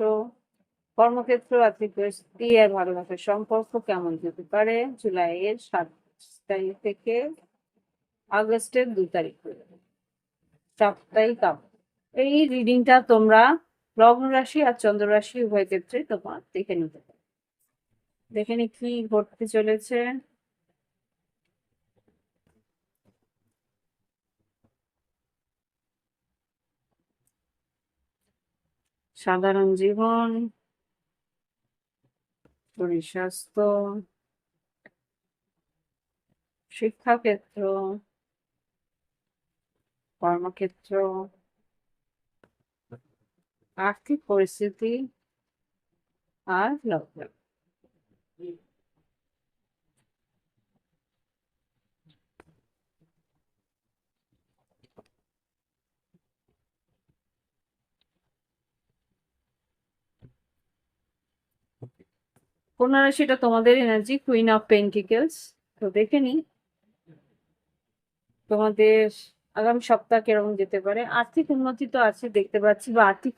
কর্মক্ষেত্র, আর্থিক পরিস্থিতি আর ভালোবাসার সম্পর্ক কেমন যেতে পারে জুলাইয়ের 7 তারিখ থেকে আগস্টের 2 তারিখ পর্যন্ত, সাপ্তাহিক আপডেট। এই রিডিংটা তোমরা লগ্ন রাশি আর চন্দ্র রাশি উভয় ক্ষেত্রে তোমার দেখে নিতে পারো। দেখে নি কি ঘটতে চলেছে। সাধারণ জীবন, শরীর স্বাস্থ্য, শিক্ষাক্ষেত্র, কর্মক্ষেত্র, আর্থিক পরিস্থিতি আর লগ্ন। কন্যা রাশিটা তোমাদের এনার্জি কুইন অফ পেন্টিকেলস। তো দেখে নি তোমাদের আগামী সপ্তাহ কিরকম যেতে পারে। আর্থিক উন্নতি তো আছে দেখতে পাচ্ছি, বা আর্থিক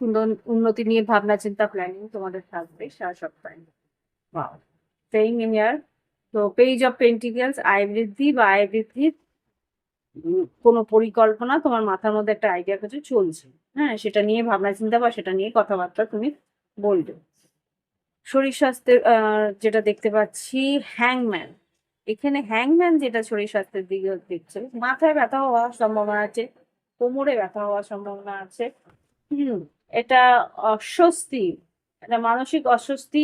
উন্নতি নিয়ে ভাবনা চিন্তা প্ল্যানিং তোমাদের থাকবে সারা সপ্তাহে। Wow. সেইং ইয়ার। তো পেজ অফ পেন্টিকেলস, আয় বৃদ্ধি বা আয় বৃদ্ধির কোনো পরিকল্পনা তোমার মাথার মধ্যে একটা আইডিয়া কিছু চলছে, হ্যাঁ, সেটা নিয়ে ভাবনা চিন্তা বা সেটা নিয়ে কথাবার্তা তুমি বলবে। শরীর স্বাস্থ্যের যেটা দেখতে পাচ্ছি হ্যাংম্যান, এখানে হ্যাংম্যান যেটা শরীর স্বাস্থ্যের দিকে দেখছে, মাথায় ব্যথা হওয়ার সম্ভাবনা আছে, কোমরে ব্যথা হওয়ার সম্ভাবনা আছে। হুম, এটা অস্বস্তি, এটা মানসিক অস্বস্তি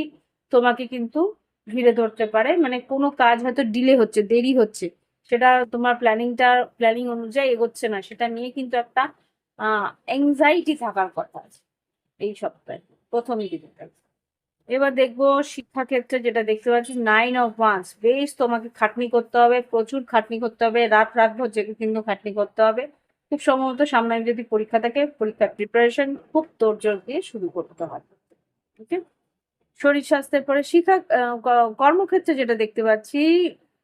তোমাকে কিন্তু ঘিরে ধরতে পারে। মানে কোনো কাজ হয়তো ডিলে হচ্ছে, দেরি হচ্ছে, সেটা তোমার প্ল্যানিং অনুযায়ী এগোচ্ছে না, সেটা নিয়ে কিন্তু একটা এংজাইটি থাকার কথা আছে এই সপ্তাহে প্রথম দিকে। এবার দেখবো শিক্ষাক্ষেত্রে যেটা দেখতে পাচ্ছি 9 of Wands, বেশ তোমাকে খাটনি করতে হবে, প্রচুর খাটনি করতে হবে, রাত রাত ভর জেগে কিন্তু খাটনি করতে হবে। খুব সম্ভবত সামনে যদি পরীক্ষা থাকে, পরীক্ষার প্রিপারেশন খুব তোড়জোড় দিয়ে শুরু করতে হবে। ওকে, শরীর স্বাস্থ্যের পরে শিক্ষা কর্মক্ষেত্রে যেটা দেখতে পাচ্ছি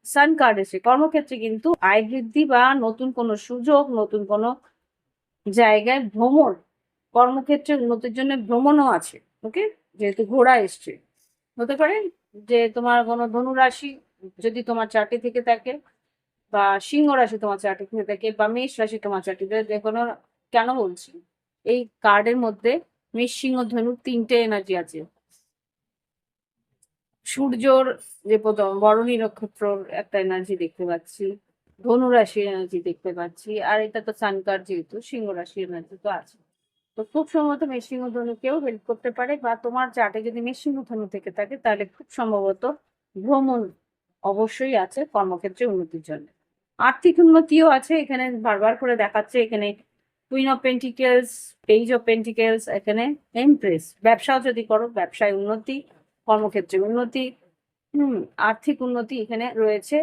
সান কার্ড এসে, কর্মক্ষেত্রে কিন্তু আয় বৃদ্ধি বা নতুন কোনো সুযোগ, নতুন কোনো জায়গায় ভ্রমণ, কর্মক্ষেত্রে উন্নতির জন্য ভ্রমণও আছে। ওকে, যেহেতু ঘোড়া এসছে, হতে পারে যে তোমার কোনো ধনু রাশি যদি তোমার চারটি থেকে থাকে, বা সিংহ রাশি তোমার চারটি থেকে থাকে, বা মেষ রাশি তোমার চারটি থেকে, যে কোনো, কেন বলছি এই কার্ডের মধ্যে মেষ সিংহ ধনুর তিনটে এনার্জি আছে। সূর্যর যে প্রথম বরণী নক্ষত্রর একটা এনার্জি দেখতে পাচ্ছি, ধনু রাশির এনার্জি দেখতে পাচ্ছি, আর এটা তো সান কার্ড, যেহেতু সিংহ রাশির এনার্জি তো আছে। তো খুব সম্ভবত মেষ-সিংহ ধনুকেও হেল্প করতে পারে, বা তোমার চার্টে যদি মেষ-সিংহ ধনু থেকে থাকে তাহলে খুব সম্ভবত ভ্রমণ অবশ্যই আছে কর্মক্ষেত্রে উন্নতির জন্য। আর্থিক উন্নতিও আছে, এখানে বারবার করে দেখাচ্ছে, এখানে queen of pentacles, page of pentacles, এখানে এমপ্রেস। ব্যবসাও যদি করো, ব্যবসায় উন্নতি, কর্মক্ষেত্রে উন্নতি, আর্থিক উন্নতি এখানে রয়েছে।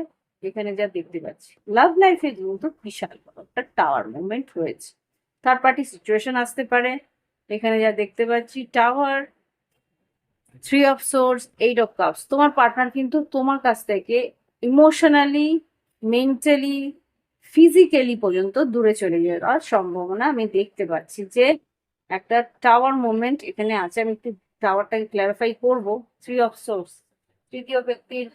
এখানে যা দেখতে পাচ্ছি লাভ লাইফে কিন্তু বিশাল বড় একটা টাওয়ার মুভমেন্ট রয়েছে, থার্ড পার্টি সিচুয়েশন আসতে পারে। এখানে যা দেখতে পাচ্ছি tower, 3 of Swords, 8 of Cups, তোমার পার্টনার কিন্তু তোমার কাছ থেকে ইমোশনালি, মেন্টালি, ফিজিক্যালি পর্যন্ত দূরে চলে যাওয়ার সম্ভাবনা আমি দেখতে পাচ্ছি। যে একটা টাওয়ার মুভমেন্ট এখানে আছে, আমি একটু টাওয়ারটাকে ক্ল্যারিফাই করব। 3 of Swords, তৃতীয় ব্যক্তির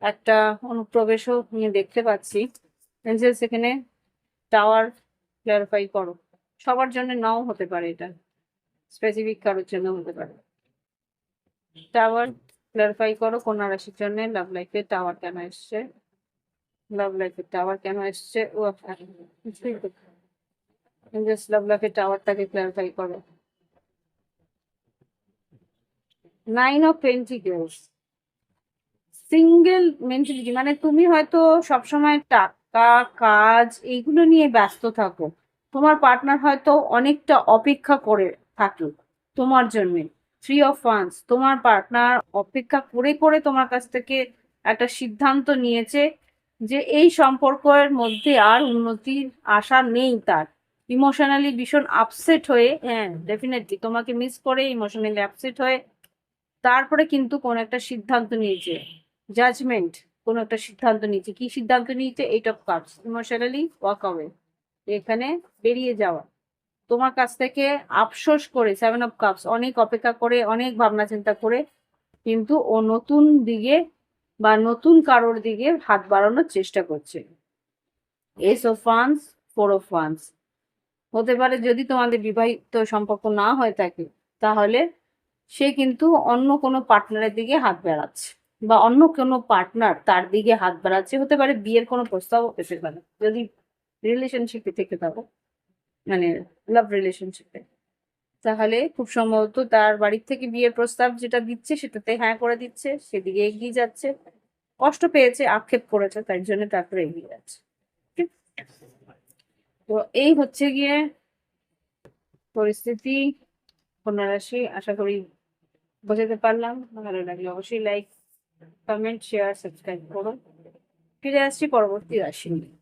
একটা অনুপ্রবেশও নিয়ে দেখতে পাচ্ছি। এঞ্জেলস এখানে টাওয়ার ক্ল্যারিফাই করো, সবার জন্য নাও হতে পারে, এটা স্পেসিফিক কারোর জন্য হতে পারে। টাওয়ার ক্ল্যারিফাই করো কন্যা রাশির জন্য লাভ লাইফে টাওয়ার কেন এসছে, লাভ লাইফে টাওয়ার কেন এসছে, ও জাস্ট লাভ লাইফে টাওয়ারটাকে ক্ল্যারিফাই করো। 9 of Pentacles, সিঙ্গেল মেন্টালিটি, মানে তুমি হয়তো সবসময় টাকা, কাজ এইগুলো নিয়ে ব্যস্ত থাকো, তোমার পার্টনার হয়তো অনেকটা অপেক্ষা করে থাকে তোমার জন্য। 3 of Wands, তোমার পার্টনার অপেক্ষা করে করে তোমার কাছ থেকে একটা সিদ্ধান্ত নিয়েছে যে এই সম্পর্কের মধ্যে আর উন্নতির আশা নেই তার। ইমোশনালি ভীষণ আপসেট হয়ে, হ্যাঁ ডেফিনেটলি তোমাকে মিস করে ইমোশনালি আপসেট হয়ে তারপরে কিন্তু কোন একটা সিদ্ধান্ত নিয়েছে, জাজমেন্ট, কোন একটা সিদ্ধান্ত নিয়েছে। কি সিদ্ধান্ত নিয়েছে? 8 of Cups, emotionally walk away, এখানে বেরিয়ে যাওয়া তোমার কাছ থেকে আফসোস করে। 7 of Cups, অনেক অপেক্ষা করে, অনেক ভাবনা চিন্তা করে কিন্তু ও নতুন দিকে বা নতুন কারোর দিকে হাত বাড়ানোর চেষ্টা করছে। Ace of Wands, 4 of Wands, হতে পারে যদি তোমাদের বিবাহিত সম্পর্ক না হয়ে থাকে তাহলে সে কিন্তু অন্য কোনো পার্টনারের দিকে হাত বাড়াচ্ছে, বা অন্য কোনো পার্টনার তার দিকে হাত বাড়াচ্ছে। হতে পারে বিয়ের কোনো প্রস্তাবও পেতে পারে যদি রিলেশনশিপে থেকে থাকো, মানে লাভ রিলেশনশিপে, তাহলে খুব সম্ভবত তার বাড়ির থেকে বিয়ের প্রস্তাব যেটা দিচ্ছে সেটাতে হ্যাঁ করে দিচ্ছে, সেদিকে এগিয়ে যাচ্ছে। কষ্ট পেয়েছে, আক্ষেপ করেছে, তাই জন্য তারপরে এগিয়ে যাচ্ছে। তো এই হচ্ছে গিয়ে পরিস্থিতি কন্যা রাশি। আশা করি বোঝাতে পারলাম। ভালো লাগলে অবশ্যই লাইক, কমেন্ট, শেয়ার, সাবস্ক্রাইব করুন। ফিরে আসছি পরবর্তী রাশি নিয়ে।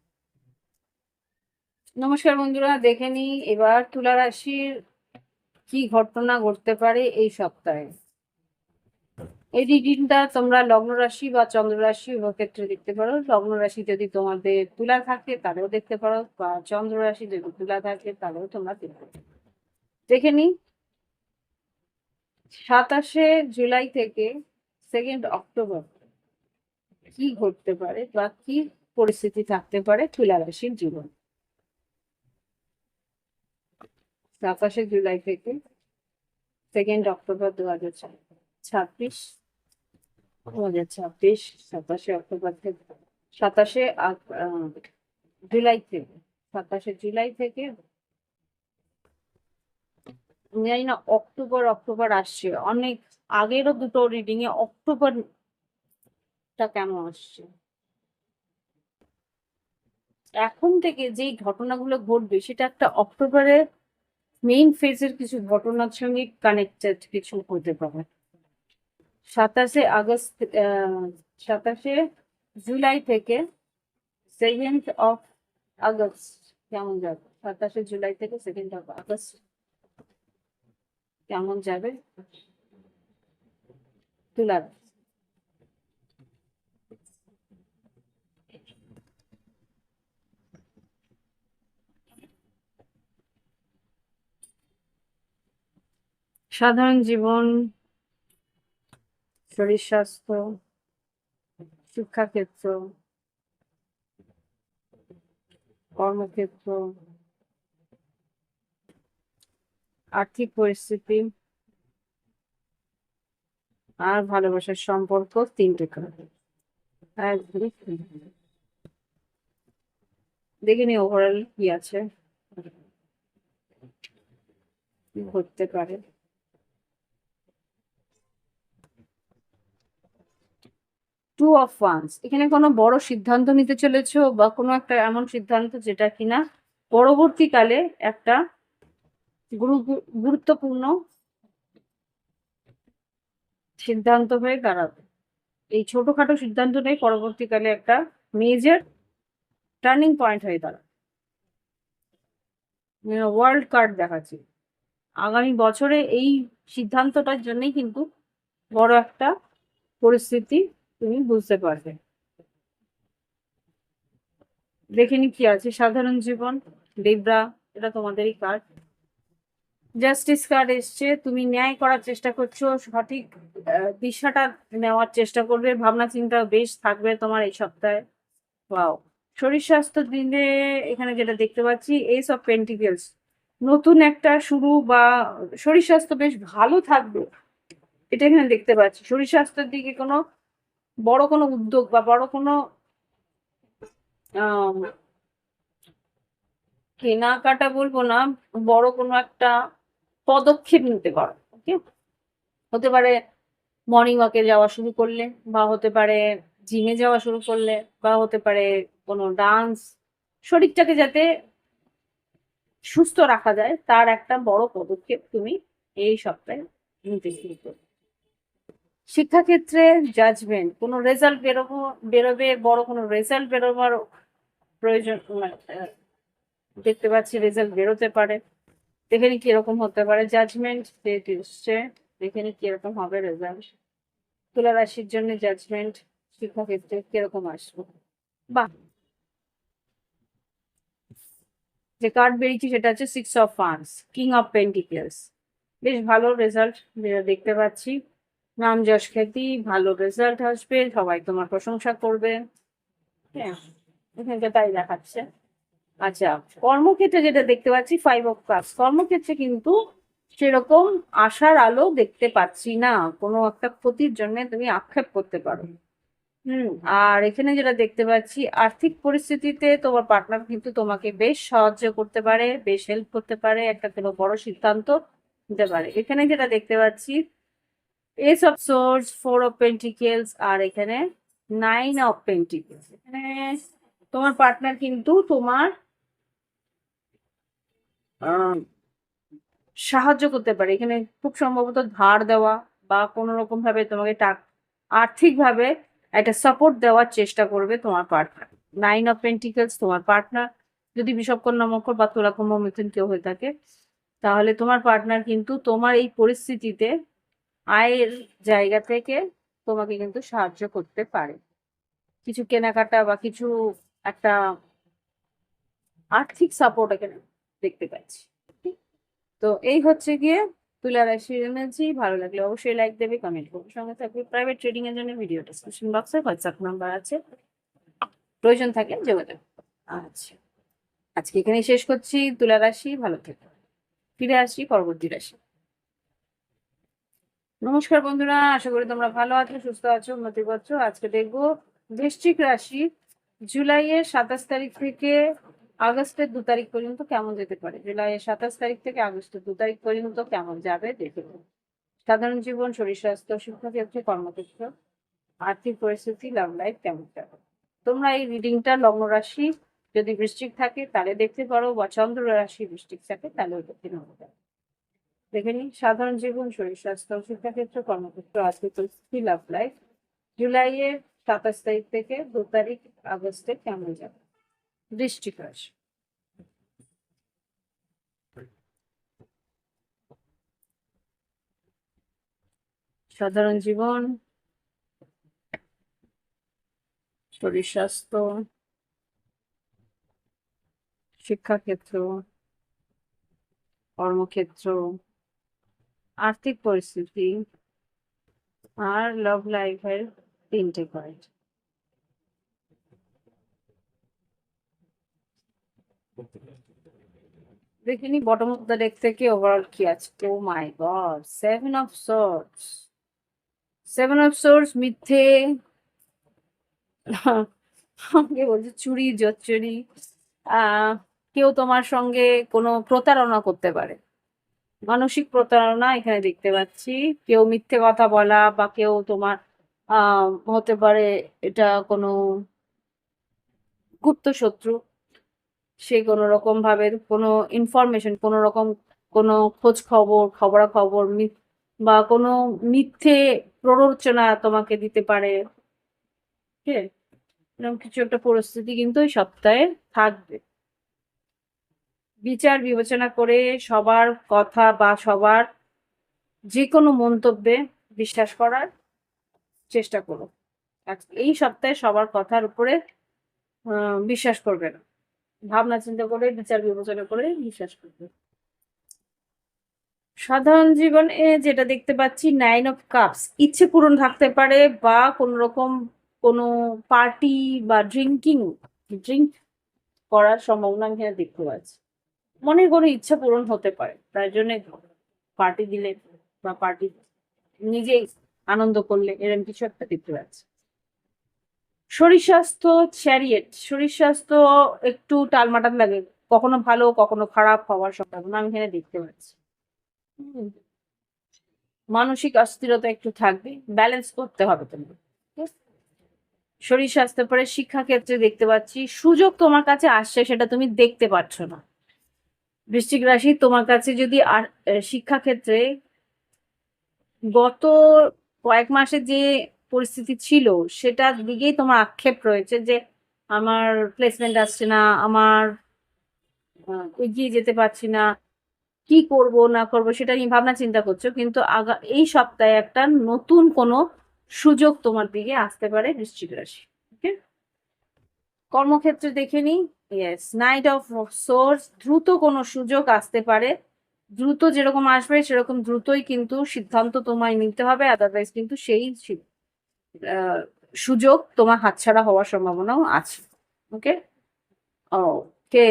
নমস্কার বন্ধুরা, দেখে নিই এবার তুলা রাশির কি ঘটনা ঘটতে পারে এই সপ্তাহে। এই রিডিংটা তোমরা লগ্ন রাশি বা চন্দ্র রাশি উভয় ক্ষেত্রে দেখতে পারো। লগ্ন রাশি যদি তোমাদের তুলা থাকে তাহলেও দেখতে পারো, বা চন্দ্র রাশি যদি তুলা থাকে তাহলেও তোমরা দেখতে পারো। দেখে নিই 27শে জুলাই থেকে 2 অক্টোবর কি ঘটতে পারে বা কি পরিস্থিতি থাকতে পারে তুলা রাশির জীবন? 27 জুলাই থেকে 2 অক্টোবর 2026, 27 অক্টোবর থেকে 27 জুলাই থেকে 27 জুলাই থেকে জানি না, অক্টোবর অক্টোবর আসছে অনেক আগেরও দুটো রিডিং এ অক্টোবরটা কেন আসছে। এখন থেকে যেই ঘটনাগুলো ঘটবে সেটা একটা অক্টোবরের মেইন ফেজের কিছু ঘটনার সঙ্গে কানেক্টেড কিছু হতে পারে। 27 আগস্ট 27 জুলাই থেকে 2 আগস্ট কেমন যাবে? 27 জুলাই থেকে 2 আগস্ট কেমন যাবে তুলা রাশি? সাধারণ জীবন, শরীর স্বাস্থ্য, শিক্ষাক্ষেত্র, কর্মক্ষেত্র, আর্থিক পরিস্থিতি আর ভালোবাসার সম্পর্ক, 3টে কার্ড। দেখে নি ওভারঅল কি আছে, কি ঘটতে পারে। টু অফ ওয়ান্স, এখানে কোনো বড় সিদ্ধান্ত নিতে চলেছো বা কোনো একটা এমন সিদ্ধান্ত যেটা কিনা পরবর্তীকালে একটা গুরুত্বপূর্ণ সিদ্ধান্ত হয়ে দাঁড়াবে। এই ছোটখাটো সিদ্ধান্তটাই পরবর্তীকালে একটা মেজর টার্নিং পয়েন্ট হয়ে দাঁড়াবে। ওয়ার্ল্ড কার্ড দেখাচ্ছি, আগামী বছরে এই সিদ্ধান্তটার জন্যই কিন্তু বড় একটা পরিস্থিতি তুমি বুঝতে পারবে। দেখে নি কি আছে। সাধারণ জীবন, লিব্রা, এটা তোমাদেরই কার্ড। জাস্টিস কার্ড এসছে, তুমি ন্যায় করার চেষ্টা করছো, সঠিক দিশাটা নেওয়ার চেষ্টা করবে, ভাবনা চিন্তা বেশ থাকবে তোমার এই সপ্তাহে। ওয়াও। শরীর স্বাস্থ্য দিনে এখানে যেটা দেখতে পাচ্ছি, এস অফ পেন্টিকেলস, নতুন একটা শুরু বা শরীর স্বাস্থ্য বেশ ভালো থাকবে এটা এখানে দেখতে পাচ্ছি। শরীর স্বাস্থ্যের দিকে কোনো বড় কোনো উদ্যোগ বা বড় কোনো কেনাকাটা বলবো না, বড় কোনো একটা পদক্ষেপ নিতে পারো। ওকে, হতে পারে মর্নিং ওয়াকে যাওয়া শুরু করলে, বা হতে পারে জিমে যাওয়া শুরু করলে, বা হতে পারে কোনো ডান্স, শরীরটাকে যাতে সুস্থ রাখা যায় তার একটা বড় পদক্ষেপ তুমি এই সপ্তাহে নিতে শুরু করবে। শিক্ষাক্ষেত্রে জাজমেন্ট, কোনো রেজাল্ট বেরোবে, বড় কোনো রেজাল্ট বেরোবার প্রয়োজন দেখতে পাচ্ছি, রেজাল্ট বেরোতে পারে। দেখে নি কিরকম হতে পারে। জাজমেন্ট ডেট এসছে, দেখে নি কিরকম হবে রেজাল্ট। তুলা রাশির জন্য জাজমেন্ট শিক্ষাক্ষেত্রে কিরকম আসবে। বাহ, যে কার্ড বেরিয়েছে সেটা হচ্ছে 6 of wands, king of pentacles. বেশ ভালো রেজাল্ট দেখতে পাচ্ছি, নাম যশ খ্যাতি, ভালো রেজাল্ট আসবে, সবাই তোমার প্রশংসা করবে। হ্যাঁ, এখানটা তাই দেখাচ্ছে। আচ্ছা, কর্মক্ষেত্রে যেটা দেখতে পাচ্ছি 5 অফ কাপস, কর্মক্ষেত্রে কিন্তু সেরকম আশার আলো দেখতে পাচ্ছি না, কোনো একটা ক্ষতির জন্য তুমি আক্ষেপ করতে পারো। আর এখানে যেটা দেখতে পাচ্ছি, আর্থিক পরিস্থিতিতে তোমার পার্টনার কিন্তু তোমাকে বেশ সাহায্য করতে পারে, বেশ হেল্প করতে পারে, একটা কোনো বড় সিদ্ধান্ত নিতে পারে। এখানে যেটা দেখতে পাচ্ছি, ace of swords, 4 of pentacles, আর এখানে 9 অফ পেন্টিকেলস। এখানে তোমার পার্টনার কিন্তু তোমার সাহায্য করতে পারে। এখানে খুব সম্ভবত ধার দেওয়া বা কোনো রকম ভাবে তোমাকে আর্থিকভাবে একটা সাপোর্ট দেওয়ার চেষ্টা করবে তোমার পার্টনার। 9 অফ পেন্টিকেলস তোমার পার্টনার, যদি বিষবকন্যা মকর বা তুলা কুম্ভ মিথুন কেউ হয়ে থাকে, তাহলে তোমার পার্টনার কিন্তু তোমার এই পরিস্থিতিতে আয়ের জায়গা থেকে তোমাকে কিন্তু সাহায্য করতে পারে। কিছু কেনাকাটা বা কিছু একটা আর্থিক সাপোর্ট এখানে দেখতে পাচ্ছি। তো এই হচ্ছে গিয়ে তুলা রাশির এনার্জি ভালো লাগলে অবশ্যই লাইক দেবে, কমেন্ট করবে, সঙ্গে থাকবে। প্রাইভেট ট্রেডিং এর জন্য ভিডিও ডিসক্রিপশন বক্সে হোয়াটসঅ্যাপ নাম্বার আছে, প্রয়োজন থাকলে যোগাযোগ। আচ্ছা, আজকে এখানেই শেষ করছি। তুলা রাশি ভালো থেকো। ফিরে আসি পরবর্তী রাশি। নমস্কার বন্ধুরা, আশা করি তোমরা ভালো আছো, সুস্থ আছো, উন্নতি করছো। আজকে দেখবো বৃশ্চিক রাশি জুলাইয়ের 27 তারিখ থেকে আগস্টের 2 তারিখ পর্যন্ত কেমন যেতে পারে। জুলাইয়ের 27 তারিখ থেকে আগস্টের 2 তারিখ পর্যন্ত কেমন যাবে দেখে নেবো। সাধারণ জীবন, শরীর স্বাস্থ্য, শিক্ষাক্ষেত্রে, কর্মক্ষেত্র, আর্থিক পরিস্থিতি, লাভ লাইফ কেমন যাবে। তোমরা এই রিডিংটা লগ্ন রাশি যদি বৃশ্চিক থাকে তাহলে দেখতে পারো, বা চন্দ্র রাশি বৃশ্চিক থাকে তাহলেও দেখতে পারো। দেখে নিই সাধারণ জীবন, শরীর স্বাস্থ্য, শিক্ষাক্ষেত্র, কর্মক্ষেত্র, আর্থিক পরিস্থিতি, লাভ লাইফ জুলাইয়ের 27 তারিখ থেকে 2 তারিখ আগস্টে কেমন যাবে। বৃশ্চিক রাশি। সাধারণ জীবন, শরীর স্বাস্থ্য, শিক্ষাক্ষেত্র, কর্মক্ষেত্র, আর্থিক পরিস্থিতি আর লাভ লাইফের 3টে পয়েন্ট। দেখিনি বটম অফ দ্য ডেক থেকে ওভারঅল কি আছে। Oh my God, 7 of swords. 7 of swords মিথ্যে, কে বলছে চুরি জচ্চুরি, কেউ তোমার সঙ্গে কোনো প্রতারণা করতে পারে, মানসিক প্রতারণা এখানে দেখতে পাচ্ছি। কেউ মিথ্যে কথা বলা, বা কেউ তোমার হতে পারে এটা কোনো গুপ্ত শত্রু, সে কোনো রকম ভাবে কোনো ইনফরমেশন, কোনো রকম কোনো খোঁজ খবর, খবরাখবর বা কোনো মিথ্যে প্ররোচনা তোমাকে দিতে পারে। ঠিক আছে, এরকম কিছু একটা পরিস্থিতি কিন্তু এই সপ্তাহে থাকবে। বিচার বিবেচনা করে সবার কথা বা সবার যে কোনো মন্তব্যে বিশ্বাস করার চেষ্টা করো। এই সপ্তাহে সবার কথার উপরে বিশ্বাস করবে না, ভাবনা চিন্তা করে বিচার বিবেচনা করে বিশ্বাস করবে। সাধারণ জীবনে যেটা দেখতে পাচ্ছি 9 অফ কাপস, ইচ্ছে পূরণ থাকতে পারে, বা কোন রকম কোনো পার্টি বা ড্রিঙ্ক করার সম্ভাবনা আমি এখানে দেখতে পাচ্ছি। মনের কোনো ইচ্ছা পূরণ হতে পারে, তার জন্য পার্টি দিলে বা পার্টি নিজেই আনন্দ করলে, এরকম কিছু একটা দেখতে পাচ্ছি। শরীর স্বাস্থ্য চ্যারিয়েট, শরীর স্বাস্থ্য একটু টালমাটাল লাগে, কখনো ভালো কখনো খারাপ হওয়ার সম্ভাবনা আমি এখানে দেখতে পাচ্ছি। মানসিক অস্থিরতা একটু থাকবে, ব্যালেন্স করতে হবে তোমার। শরীর স্বাস্থ্য পরে শিক্ষাক্ষেত্রে দেখতে পাচ্ছি সুযোগ তোমার কাছে আসছে, সেটা তুমি দেখতে পাচ্ছ না। বৃশ্চিক রাশি, তোমার কাছে যদি শিক্ষাক্ষেত্রে গত কয়েক মাসে যে পরিস্থিতি ছিল সেটার দিকেই তোমার আক্ষেপ রয়েছে, যে আমার প্লেসমেন্ট আসছে না, আমার এগিয়ে যেতে পারছি না, কি করব না করব সেটা নিয়ে ভাবনা চিন্তা করছো। কিন্তু এই সপ্তাহে একটা নতুন কোনো সুযোগ তোমার দিকে আসতে পারে বৃশ্চিক রাশি। ওকে, কর্মক্ষেত্রে দেখে নি। ইয়েস, নাইট অফ সোর্স, দ্রুত কোনো সুযোগ আসতে পারে, দ্রুত যেরকম আসবে সেরকম দ্রুতই কিন্তু সিদ্ধান্ত তোমায় নিতে হবে, আদারওয়াইজ কিন্তু সেই সুযোগ তোমার হাতছাড়া হওয়ার সম্ভাবনাও আছে। ওকে, ওকে,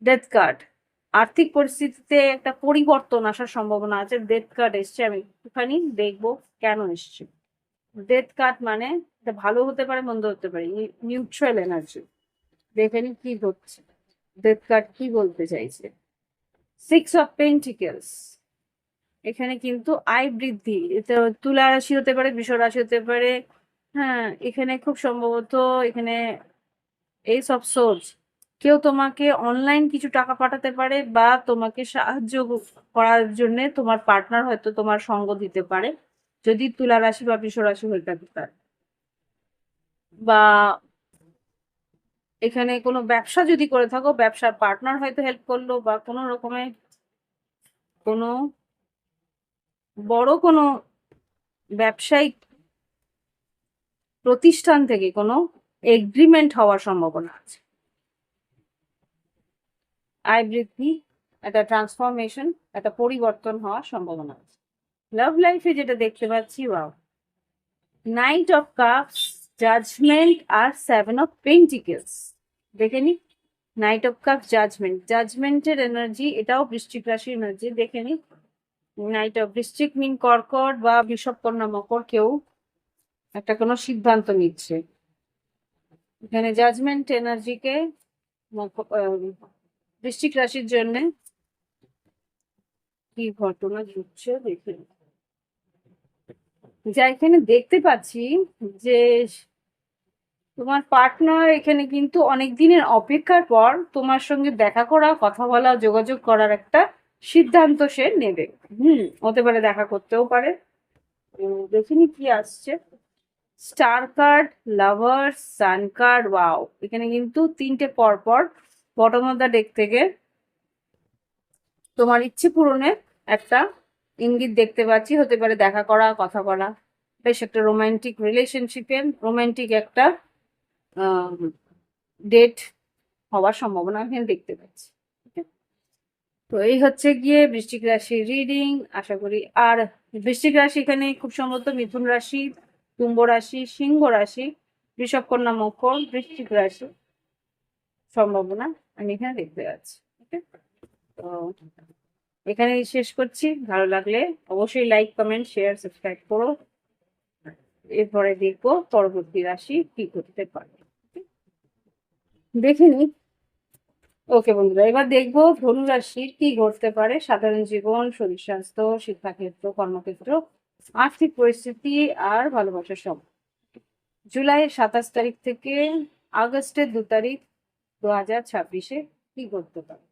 ডেথ কার্ড, আর্থিক পরিস্থিতিতে একটা পরিবর্তন আসার সম্ভাবনা আছে। ডেথ কার্ড এসছে, আমি একটুখানি দেখবো কেন এসছে। ডেথ কার্ড মানে এটা ভালো হতে পারে, মন্দ হতে পারে, নিউট্রাল এনার্জি। দেখে নি কি হচ্ছে, ডেথ কার্ড কি বলতে চাইছে। 6 অফ পেন্টিকেলস, এখানে কিন্তু আয় বৃদ্ধি, এটা তুলা রাশি হতে পারে, বৃষ রাশি হতে পারে। হ্যাঁ, এখানে খুব সম্ভবত এখানে এইস অফ সোর্স, কেউ তোমাকে অনলাইন কিছু টাকা পাঠাতে পারে, বা তোমাকে সাহায্য করার জন্য তোমার পার্টনার হয়তো তোমার সঙ্গ দিতে পারে, যদি তুলা রাশি বা বৃষ রাশি হয়ে থাকে তার। বা এখানে কোনো ব্যবসা যদি করে থাকো, ব্যবসার পার্টনার হয়তো হেল্প করলো, বা কোনো রকমের কোনো বড় কোনো ব্যবসায়িক প্রতিষ্ঠান থেকে কোনো এগ্রিমেন্ট হওয়ার সম্ভাবনা আছে। আয় বৃদ্ধি, একটা ট্রান্সফরমেশন, একটা পরিবর্তন হওয়ার সম্ভাবনা আছে। লাভ লাইফে যেটা দেখতে পাচ্ছি, wow, knight of cups, judgement আর 7 অফ পেন্টিকেলস। দেখে নি, নাইট অফ কাপস, জাজমেন্ট, জাজমেন্টের এনার্জি, এটাও বৃশ্চিক রাশির এনার্জি। দেখে নি, নাইট অফ বৃশ্চিক মিন কর্কট বা বৃষভ কন্যা মকর, কেউ একটা কোনো সিদ্ধান্ত নিচ্ছে। এখানে জাজমেন্ট এনার্জিকে বৃশ্চিক রাশির জন্য কি ঘটনা ঘটছে দেখে। যা এখানে দেখতে পাচ্ছি যে তোমার পার্টনার এখানে কিন্তু অনেক দিনের অপেক্ষার পর তোমার সঙ্গে দেখা করা, কথা বলা, যোগাযোগ করার একটা সিদ্ধান্ত সে নেবে। হতে পারে দেখা করতেও পারে। দেখিনি কি আসছে, star card, lovers, sun card, wow, এখানে কিন্তু তিনটে পর পর বটম অফ দ্য ডেক থেকে তোমার ইচ্ছে পূরণের একটা ইঙ্গিত দেখতে পাচ্ছি। হতে পারে দেখা করা, কথা বলা, বেশ একটা রোমান্টিক রিলেশনশিপে রোমান্টিক একটা ডেট হওয়ার সম্ভাবনা এখানে দেখতে পাচ্ছি। তো এই হচ্ছে গিয়ে বৃশ্চিক রাশির রিডিং, আশা করি। আর বৃশ্চিক রাশি এখানে খুব সম্ভবত মিথুন রাশি, কুম্ভ রাশি, সিংহ রাশি, বৃষভ কন্যা মকর, বৃশ্চিক রাশি সম্ভাবনা আমি এখানে দেখতে পাচ্ছি। তো এখানেই শেষ করছি। ভালো লাগলে অবশ্যই লাইক, কমেন্ট, শেয়ার, সাবস্ক্রাইব করো। এরপরে দেখবো পরবর্তী রাশি কি করতে পারে, দেখে নি। ওকে বন্ধুরা, এবার দেখবো ধনু রাশির কি ঘটতে পারে। সাধারণ জীবন, শরীর স্বাস্থ্য, শিক্ষাক্ষেত্র, কর্মক্ষেত্র, আর্থিক পরিস্থিতি আর ভালোবাসার সব। জুলাই 27 তারিখ থেকে আগস্টের 2 তারিখ 2026 কি ঘটতে পারে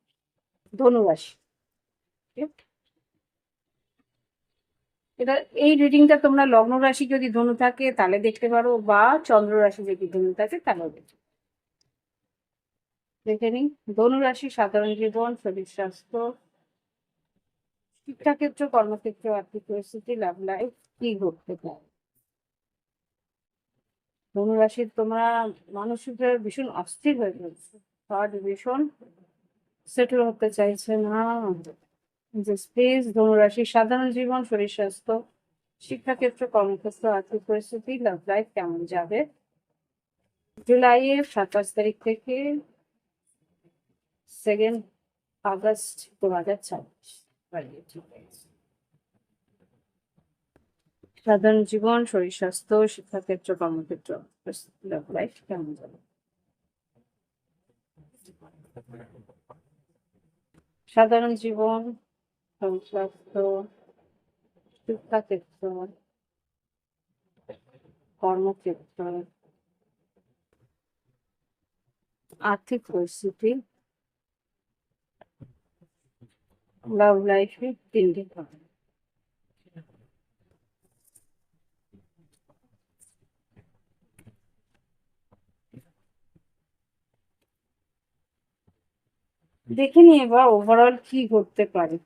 ধনু রাশি। এটা, এই রিডিংটা তোমরা লগ্ন রাশি যদি ধনু থাকে তাহলে দেখতে পারো, বা চন্দ্র রাশি যদি ধনু থাকে তাহলেও দেখে নিই। ধনু রাশি, সাধারণ জীবন, শরীর স্বাস্থ্য, শিক্ষাক্ষেত্র, কর্মক্ষেত্র, আর্থিক পরিস্থিতি, লাভ লাইফ কি ঘটতে পারে। ধনু রাশির তোমরা মানসিক ভীষণ অস্থির হয়ে পড়ছে, থার্ড ভীষণ সেটেল হতে চাইছে না। যে স্পেস, ধনুরাশি, সাধারণ জীবন, শরীর স্বাস্থ্য, শিক্ষাক্ষেত্র, কর্মক্ষেত্র, আর্থিক পরিস্থিতি, লাভ লাইফ কেমন যাবে জুলাইয়ের 27 তারিখ থেকে 2 আগস্ট 2026। সাধারণ জীবন, শরীর স্বাস্থ্য, শিক্ষাক্ষেত্র, কর্মক্ষেত্র, লাভ লাইফ কেমন যাবে। সাধারণ জীবন, শরীর স্বাস্থ্য, শিক্ষাক্ষেত্র, কর্মক্ষেত্র, আর্থিক পরিস্থিতি, লাভ লাইফে 3 দিন। দেখে নি এবার ওভারঅল কি ঘটতে পারে।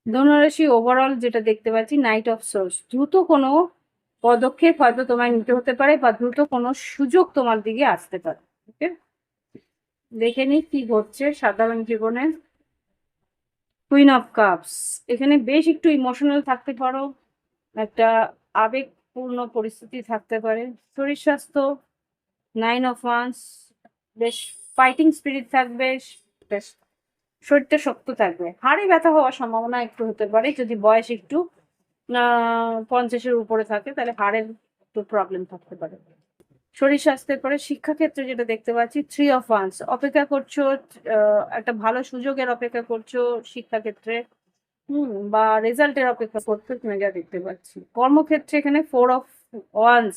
ধনুরাশি ওভারঅল যেটা দেখতে পাচ্ছি, নাইট অফ সোর্স, দ্রুত কোনো পদক্ষেপ হয়তো তোমায় নিতে হতে পারে, বা দ্রুত কোনো সুযোগ তোমার দিকে আসতে পারে। ওকে, দেখে নি কি ঘটছে সাধারণ জীবনে। কুইন অফ কাপস, এখানে বেশ একটু ইমোশনাল থাকতে পারো, একটা আবেগপূর্ণ পরিস্থিতি থাকতে পারে। শরীর স্বাস্থ্য, 9 অফ ওয়ান্স, বেশ ফাইটিং স্পিরিট থাকবে, বেশ শরীরটা শক্ত থাকবে। হাড়ে ব্যথা হওয়ার সম্ভাবনা একটু হতে পারে, যদি বয়স একটু 50-এর উপরে থাকে তাহলে হাড়ের একটু প্রবলেম থাকতে পারে। শরীর স্বাস্থ্যের পরে শিক্ষাক্ষেত্রে যেটা দেখতে পাচ্ছি, 3 অফ ওয়ান্স, অপেক্ষা করছো, একটা ভালো সুযোগের অপেক্ষা করছো শিক্ষাক্ষেত্রে, বা রেজাল্টের অপেক্ষা করছো, তুমি যা দেখতে পাচ্ছি। কর্মক্ষেত্রে এখানে 4 অফ ওয়ান্স,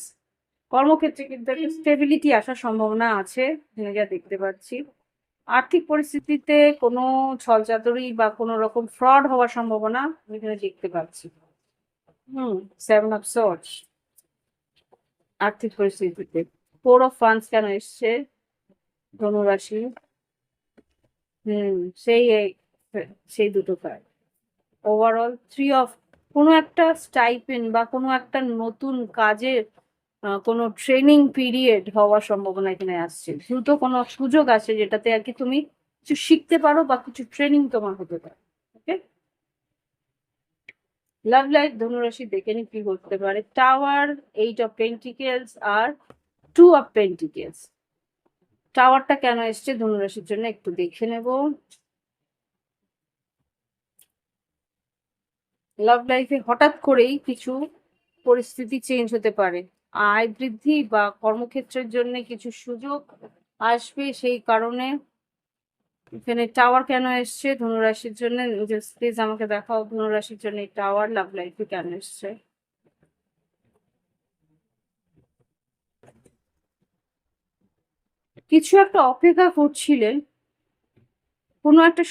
কর্মক্ষেত্রে কিন্তু একটা স্টেবিলিটি আসার সম্ভাবনা আছে, তুমি যা দেখতে পাচ্ছি। আর্থিক পরিস্থিতিতে কোনো ছলচাতুরি বা কোনো রকম ফ্রড হওয়ার সম্ভাবনা আমি এখানে দেখতে পাচ্ছি। 7 অফ সোর্স, আর্থিক পরিস্থিতিতে 4 অফ ফান্ডস কেন এসছে ধনুরাশি। সেই সেই দুটো কার্ড। ওভারঅল 3 অফ, কোনো একটা স্টাইপেন্ড বা কোনো একটা নতুন কাজের কোনো ট্রেনিং পিরিয়ড হওয়ার সম্ভাবনা এখানে আসছে। দ্রুত কোনো সুযোগ আছে যেটাতে আর কি তুমি কিছু শিখতে পারো বা কিছু ট্রেনিং তোমার হতে পারে। ওকে, লাভ লাইফ ধনুরাশি দেখে নি কি করতে পারে। টাওয়ার, 8 অফ পেন্টিকেলস আর 2 অফ পেন্টিকেলস। টাওয়ারটা কেন এসছে ধনুরাশির জন্য একটু দেখে নেব। লাভ লাইফে হঠাৎ করেই কিছু পরিস্থিতি চেঞ্জ হতে পারে, আয় বৃদ্ধি বা কর্মক্ষেত্রের জন্য কিছু সুযোগ আসবে। সেই কারণে এখানে টাওয়ার কেন এসছে ধনুরাশির জন্য, প্লিজ আমাকে দেখাও ধনুরাশির জন্য এই টাওয়ার লাভ লাইফে কেন এসছে। কিছু একটা অপেক্ষা করছিলে, কোনো একটা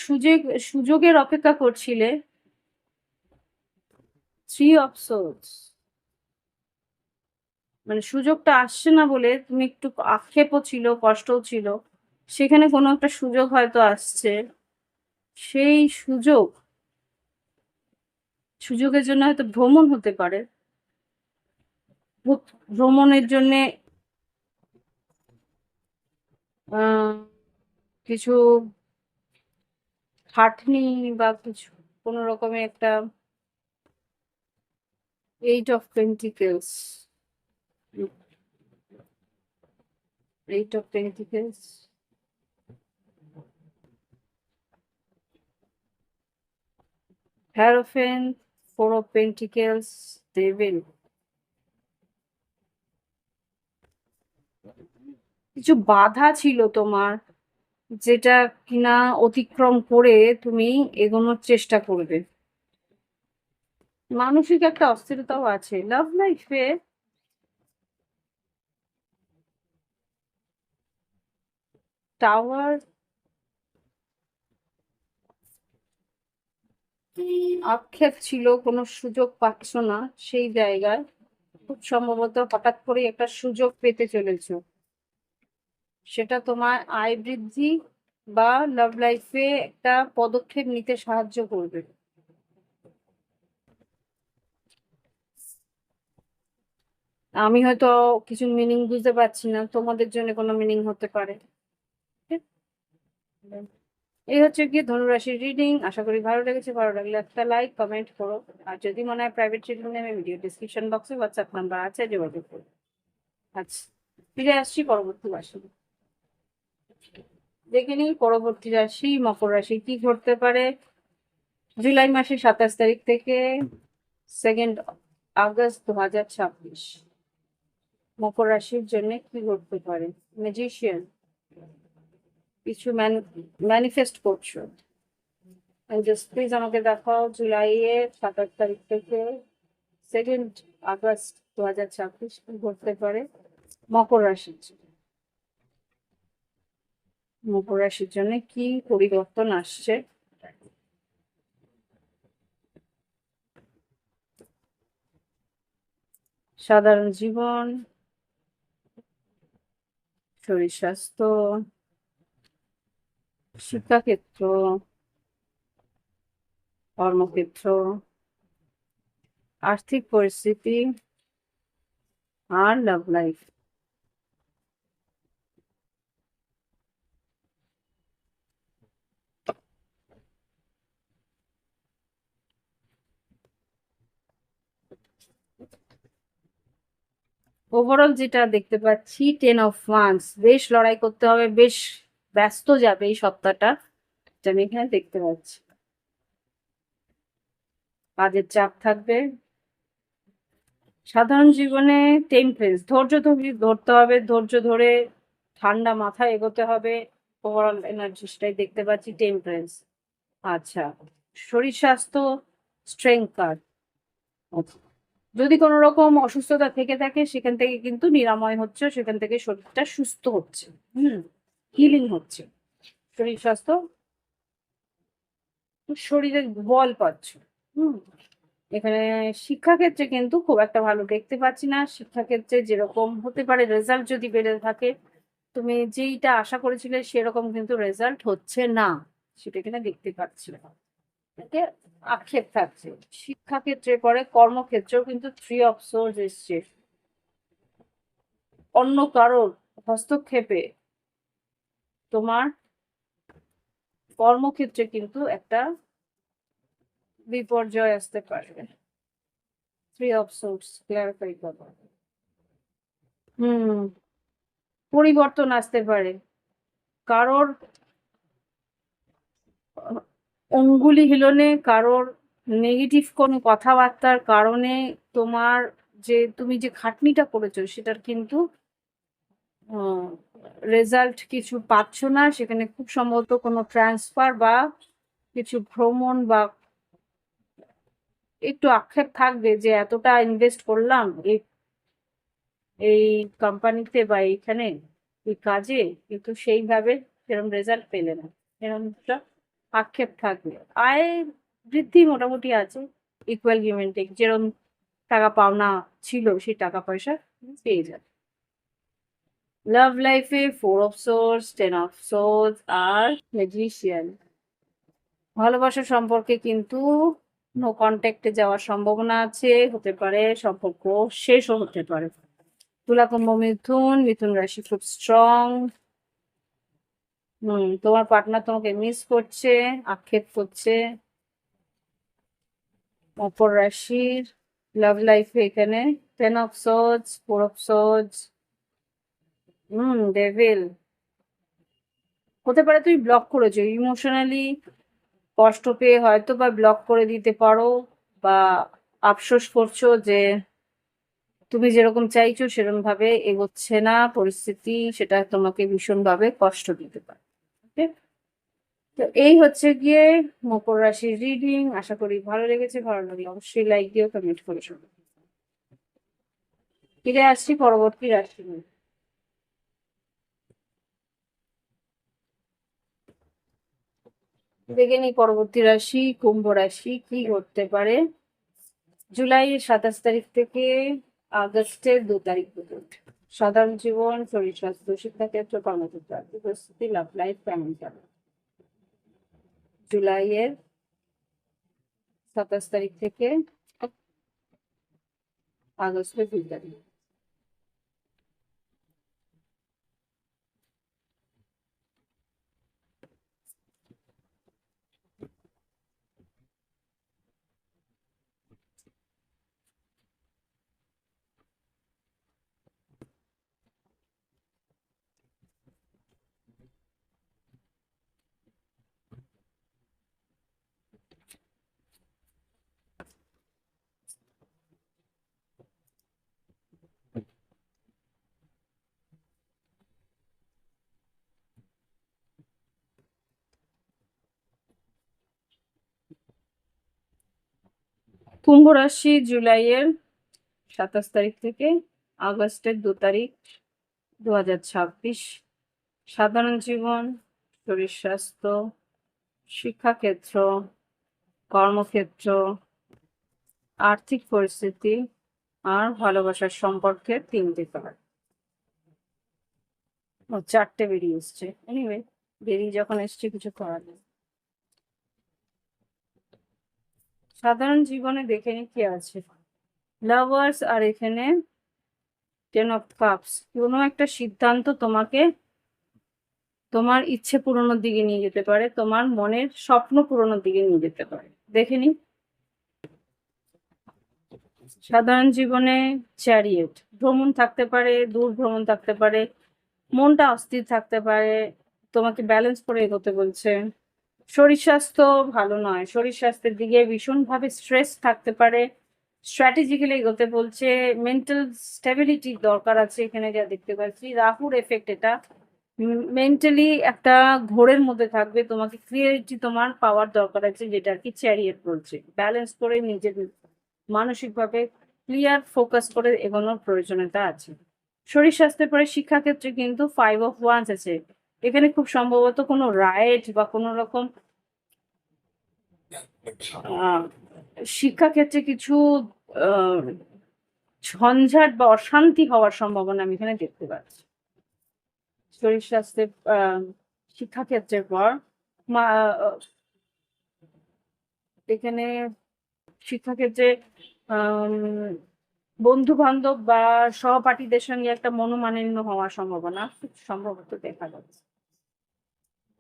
সুযোগের অপেক্ষা করছিলে। 3 অফ সোর্স, মানে সুযোগটা আসছে না বলে তুমি একটু আক্ষেপও ছিল, কষ্টও ছিল। সেখানে কোনো একটা সুযোগ হয়তো আসছে, সেই সুযোগের জন্য হয়তো ভ্রমণ হতে পারে। ভ্রমণের জন্যে কিছু খাটনি বা কিছু কোনো রকমের একটা 8 of pentacles, 8 of pentacles, হ্যারোফেন্ট, 4 of pentacles, devil. কিছু বাধা ছিল তোমার, যেটা কিনা অতিক্রম করে তুমি এগোনোর চেষ্টা করবে। মানসিক একটা অস্থিরতাও আছে লাভ লাইফে। টাওয়ার, আক্ষেপ ছিল, কোনো সুযোগ পাচ্ছ না, সেই জায়গায় খুব সম্ভবত হঠাৎ করে একটা সুযোগ পেতে চলেছো। সেটা তোমার আয় বৃদ্ধি বা লাভ লাইফে একটা পদক্ষেপ নিতে সাহায্য করবে। আমি হয়তো কিছু মিনিং বুঝতে পারছি না, তোমাদের জন্য কোনো মিনিং হতে পারে। এই হচ্ছে কি ধনুরাশির রিডিং। আশা করি ভালো লেগেছে। ভালো লাগলে একটা লাইক কমেন্ট করো, আর যদি মনে হয় প্রাইভেট রিডিং নেবে ভিডিও ডিসক্রিপশন বক্সে হোয়াটসঅ্যাপ নাম্বার আছে, যোগাযোগ করো। আচ্ছা, ফিরে আসছি পরবর্তী রাশি। দেখে নিই পরবর্তী রাশি মকর রাশি কি ঘটতে পারে জুলাই মাসের 27 তারিখ থেকে 2 আগস্ট 2026। মকর রাশির জন্য কি ঘটতে পারে। ম্যাজিশিয়ান, কিছু ম্যানিফেস্ট করছো। জাস্ট প্লিজ আমাকে দেখাও জুলাইয়ের 27 তারিখ থেকে 2 আগস্ট 2026 কি ঘটতে পারে মকর রাশির জন্য। মকর রাশির জন্য কি পরিবর্তন আসছে। সাধারণ জীবন, শরীর স্বাস্থ্য, শিক্ষাক্ষেত্র, কর্মক্ষেত্র, আর্থিক পরিস্থিতি আর লাভ লাইফ। ওভারঅল যেটা দেখতে পাচ্ছি 10 অফ ওয়ান্স, বেশ লড়াই করতে হবে, বেশ ব্যস্ত যাবে এই সপ্তাহটা, যেটা আমি এখানে দেখতে পাচ্ছি। কাজের চাপ থাকবে। সাধারণ জীবনে টেম্পারেন্স, ধরতে হবে, ধৈর্য ধরে ঠান্ডা মাথায় এগোতে হবে। ওভারঅল এনার্জিটাই দেখতে পাচ্ছি টেম্পারেন্স। আচ্ছা, শরীর স্বাস্থ্য স্ট্রেংথ কার্ড। যদি কোনো রকম অসুস্থতা থেকে থাকে সেখান থেকে কিন্তু নিরাময় হচ্ছে, সেখান থেকে শরীরটা সুস্থ হচ্ছে, হিলিং হচ্ছে। শরীর স্বাস্থ্য, শরীরের বল পাচ্ছ। হুম এখানে শিক্ষাক্ষেত্রে কিন্তু খুব একটা ভালো দেখতে পাচ্ছি না। শিক্ষাক্ষেত্রে যেরকম হতে পারে রেজাল্ট যদি বেড়ে থাকে, তুমি যেইটা আশা করেছিলে সেরকম কিন্তু রেজাল্ট হচ্ছে না, সেটা এখানে দেখতে পাচ্ছি না। এতে আক্ষেপ থাকছে। শিক্ষাক্ষেত্রে পরে কর্মক্ষেত্রেও কিন্তু 3 অফ সোর্স এসছে। অন্য কারোর হস্তক্ষেপে তোমার কর্মক্ষেত্রে কিন্তু একটা বিপর্যয় আসতে পারে। 3 অফ সোর্স ক্লারিফাই করো। হুম, পরিবর্তন আসতে পারে। কারোর অঙ্গুলি হিলনে, কারোর নেগেটিভ কোনো কথাবার্তার কারণে তোমার তুমি যে খাটনিটা করেছো সেটার কিন্তু রেজাল্ট কিছু পাচ্ছ না। সেখানে খুব সম্ভবত কোনো ট্রান্সফার বা কিছু ভ্রমণ বা একটু আক্ষেপ থাকবে যে এতটা ইনভেস্ট করলাম এই কোম্পানিতে বা এইখানে এই কাজে, কিন্তু সেইভাবে সেরকম রেজাল্ট পেলে না, এরকম একটা আক্ষেপ থাকবে। আয় বৃদ্ধি মোটামুটি আছে, ইকুয়াল গিভ এন্ড টেক, যেরকম টাকা পাওনা ছিল সেই টাকা পয়সা পেয়ে যাবে। লাভ লাইফে 4 অফ সোর্স, 10 অফ সোর্স আর ম্যাজিশিয়ান। ভালোবাসা সম্পর্কে কিন্তু নো কন্ট্যাক্টে যাওয়ার সম্ভাবনা আছে, হতে পারে সম্পর্ক শেষও হতে পারে। তুলা কুম্ভ মিথুন, মিথুন রাশি খুব স্ট্রং। তোমার পার্টনার তোমাকে মিস করছে, আক্ষেপ করছে। মকর রাশির লাভ লাইফে এখানে 10 of swords, 4 of source, devil. হতে পারে তুমি ব্লক করেছো ইমোশনালি, কষ্ট পেয়ে হয়তো বা ব্লক করে দিতে পারো, বা আফসোস করছো যে তুমি যেরকম চাইছো সেরকম ভাবে এগোচ্ছে না পরিস্থিতি, সেটা তোমাকে ভীষণভাবে কষ্ট দিতে পারে। ওকে, তো এই হচ্ছে গিয়ে মকর রাশির রিডিং। আশা করি ভালো লেগেছে। ভালো লাগলে অবশ্যই লাইক দিও, কমেন্ট করে শোনো। ফিরে আসছি পরবর্তী রাশি নিয়ে। দেখে নিই পরবর্তী রাশি কুম্ভ রাশি কি ঘটতে পারে জুলাইয়ের 27 তারিখ থেকে আগস্টের 2 তারিখ পর্যন্ত। সাধারণ জীবন, শরীর স্বাস্থ্য, শিক্ষাক্ষেত্র, কর্মক্ষেত্র, আর্থিক পরিস্থিতি, লাভ লাইফ কেমন যাবে জুলাইয়ের 27 তারিখ থেকে আগস্টের 2 তারিখ। কুম্ভ রাশি জুলাইয়ের 27 তারিখ থেকে আগস্টের 2 তারিখ 2026। সাধারণ জীবন, শরীর স্বাস্থ্য, শিক্ষাক্ষেত্র, কর্মক্ষেত্র, আর্থিক পরিস্থিতি আর ভালোবাসার সম্পর্কে 3টে কার্ড। 4টে বেরিয়ে এসছে। এনিওয়ে, বেরিয়ে যখন এসছে কিছু করার নেই। সাধারণ জীবনে দেখে নি কি আছে। লাভার্স আর এখানে 10 অফ কাপস। কোনো একটা সিদ্ধান্ত তোমাকে তোমার ইচ্ছে পূরণের দিকে নিয়ে যেতে পারে, তোমার মনের স্বপ্ন পূরণের দিকে নিয়ে যেতে পারে। দেখে নি সাধারণ জীবনে চ্যারিয়েট, ভ্রমণ থাকতে পারে, দূর ভ্রমণ থাকতে পারে, মনটা অস্থির থাকতে পারে, তোমাকে ব্যালেন্স করে এগোতে বলছে। শরীর স্বাস্থ্য ভালো নয়, শরীর স্বাস্থ্যের দিকে ভীষণভাবে স্ট্রেস থাকতে পারে, স্ট্র্যাটেজিক্যালি এগোতে বলছে। মেন্টাল স্টেবিলিটির দরকার আছে এখানে, যা দেখতে পাচ্ছি রাহুর এফেক্ট এটা। মেন্টালি একটা ঘোরের মধ্যে থাকবে, তোমাকে ক্লিয়ারিটি তোমার পাওয়ার দরকার আছে, যেটা আর কি চ্যারিয়েট বলছে। ব্যালেন্স করে নিজের মানসিকভাবে ক্লিয়ার ফোকাস করে এগোনোর প্রয়োজনীয়তা আছে। শরীর স্বাস্থ্যের পরে শিক্ষাক্ষেত্রে কিন্তু 5 অফ ওয়ান্স আছে। এখানে খুব সম্ভবত কোনো রাইট বা কোনো রকম শিক্ষাক্ষেত্রে কিছু ঝঞ্ঝাট বা অশান্তি হওয়ার সম্ভাবনা আমি এখানে দেখতে পাচ্ছি। শরীর স্বাস্থ্যের শিক্ষাক্ষেত্রের পর এখানে শিক্ষাক্ষেত্রে বন্ধু বান্ধব বা সহপাঠীদের সঙ্গে একটা মনোমালিন্য হওয়ার সম্ভাবনা খুব সম্ভবত দেখা যাচ্ছে।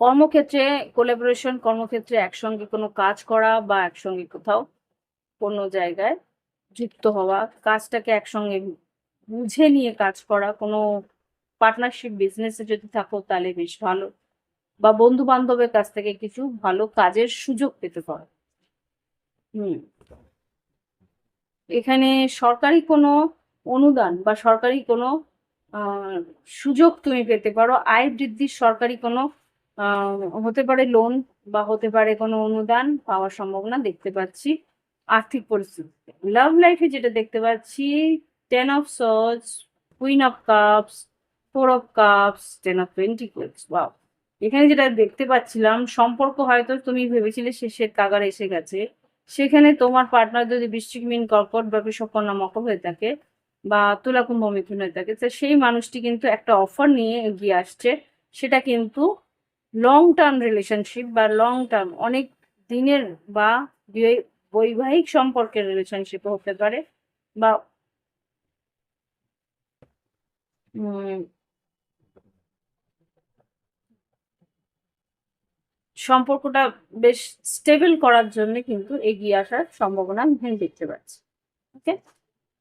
কর্মক্ষেত্রে কোলাবোরেশন, কর্মক্ষেত্রে একসঙ্গে কোনো কাজ করা বা একসঙ্গে কোথাও কোনো জায়গায় যুক্ত হওয়া, কাজটাকে একসঙ্গে বুঝে নিয়ে কাজ করা, কোনো পার্টনারশিপ বিজনেসে যদি থাকো তাহলে বেশ ভালো, বা বন্ধু বান্ধবের কাছ থেকে কিছু ভালো কাজের সুযোগ পেতে পারো। হুম এখানে সরকারি কোনো অনুদান বা সরকারি কোনো আহ, সুযোগ তুমি পেতে পারো, আয় বৃদ্ধির সরকারি কোনো হতে পারে লোন বা হতে পারে কোনো অনুদান পাওয়ার সম্ভাবনা দেখতে পাচ্ছি। আর্থিক পরিস্থিতি, লাভ লাইফে যেটা দেখতে পাচ্ছি, 10 of Swords, Queen of Cups, 4 of Cups, 10 of Pentacles। বাহ, এখানে যেটা দেখতে পাচ্ছিলাম, সম্পর্ক হয়তো তুমি ভেবেছিলে শেষের কাগারে এসে গেছে, সেখানে তোমার পার্টনার যদি বৃশ্চিক, মীন, কর্কট বা বৃষভ, কন্যা, মকর হয়ে থাকে, বা তুলা, কুম্ভ, মিথুন হয়ে থাকে, তো সেই মানুষটি কিন্তু একটা অফার নিয়ে এগিয়ে আসছে। সেটা কিন্তু লং টার্ম রিলেশনশিপ বা লং টার্ম অনেক দিনের বা বৈবাহিক সম্পর্কের রিলেশনশিপ হতে পারে, বা সম্পর্কটা বেশ স্টেবল করার জন্য কিন্তু এগিয়ে আসার সম্ভাবনা আমি এখানে দেখতে পাচ্ছি। ওকে,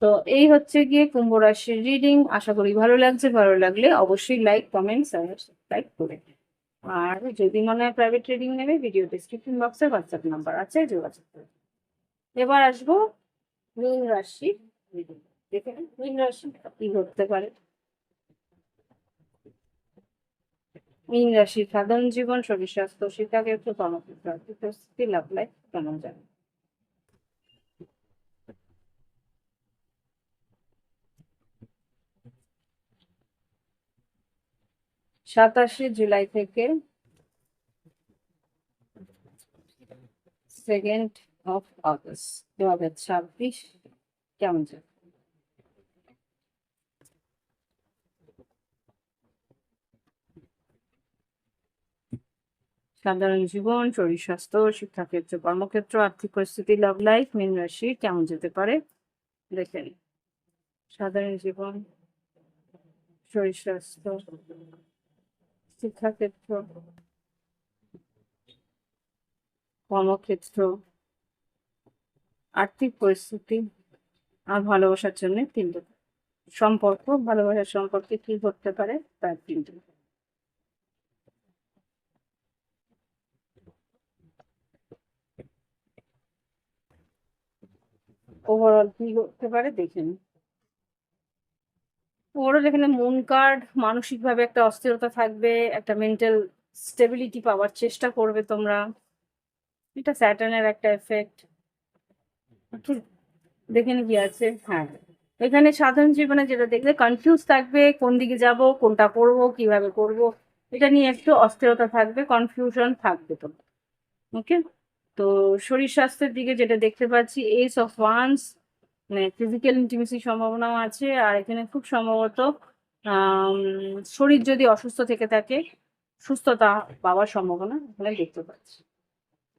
তো এই হচ্ছে গিয়ে কুম্ভ রাশির রিডিং। আশা করি ভালো লাগছে, ভালো লাগলে অবশ্যই লাইক, কমেন্টস আর সাবস্ক্রাইব করে। আর যদি মনে হয় প্রাইভেট রিডিং নেবে, ভিডিও ডিসক্রিপশন বক্সে হোয়াটসঅ্যাপ নাম্বার আছে, যোগাযোগ করবে। এবার আসবো মীন রাশি রিডিং। দেখে মীন রাশি কি ঘটতে পারে। মীন রাশির সাধারণ জীবন, শরীর স্বাস্থ্য, শিক্ষাক্ষেত্র, কর্মক্ষেত্র, আর্থিক পরিস্থিতি, লাভ লাইফ কেমন যাবে। 27 জুলাই থেকে 2 অগস্ট 2026 কেমন যাবে। সাধারণ জীবন, শরীর স্বাস্থ্য, শিক্ষাক্ষেত্র, কর্মক্ষেত্র, আর্থিক পরিস্থিতি, লাভ লাইফ মীন রাশি কেমন যেতে পারে দেখে নিই। সাধারণ জীবন, শরীর স্বাস্থ্য, শিক্ষাক্ষেত্র, কর্মক্ষেত্র, আর্থিক পরিস্থিতি আর ভালোবাসার জন্য 3টে সম্পর্ক, ভালোবাসার সম্পর্কে কি ঘটতে পারে তার 3টে। ওভারঅল কি ঘটতে পারে দেখে নিই। ওভারঅল এখানে মুন কার্ড, মানসিকভাবে একটা অস্থিরতা থাকবে, একটা মেন্টাল স্টেবিলিটি পাওয়ার চেষ্টা করবে তোমরা, এটা স্যাটার্নের একটা এফেক্ট। দেখে নি কি আছে। হ্যাঁ, এখানে সাধারণ জীবনে যেটা দেখলে কনফিউজ থাকবে, কোন দিকে যাব, কোনটা করব, কিভাবে করব, এটা নিয়ে একটু অস্থিরতা থাকবে, কনফিউশন থাকবে তো। ওকে, তো শরীর স্বাস্থ্যের দিকে যেটা দেখতে পাচ্ছি, Ace of Wands, মানে ফিজিক্যাল ইন্টিমেসির সম্ভাবনাও আছে, আর এখানে খুব সম্ভবত শরীর যদি অসুস্থ থেকে থাকে, সুস্থতা পাওয়ার সম্ভাবনা এখানে দেখতে পাচ্ছি।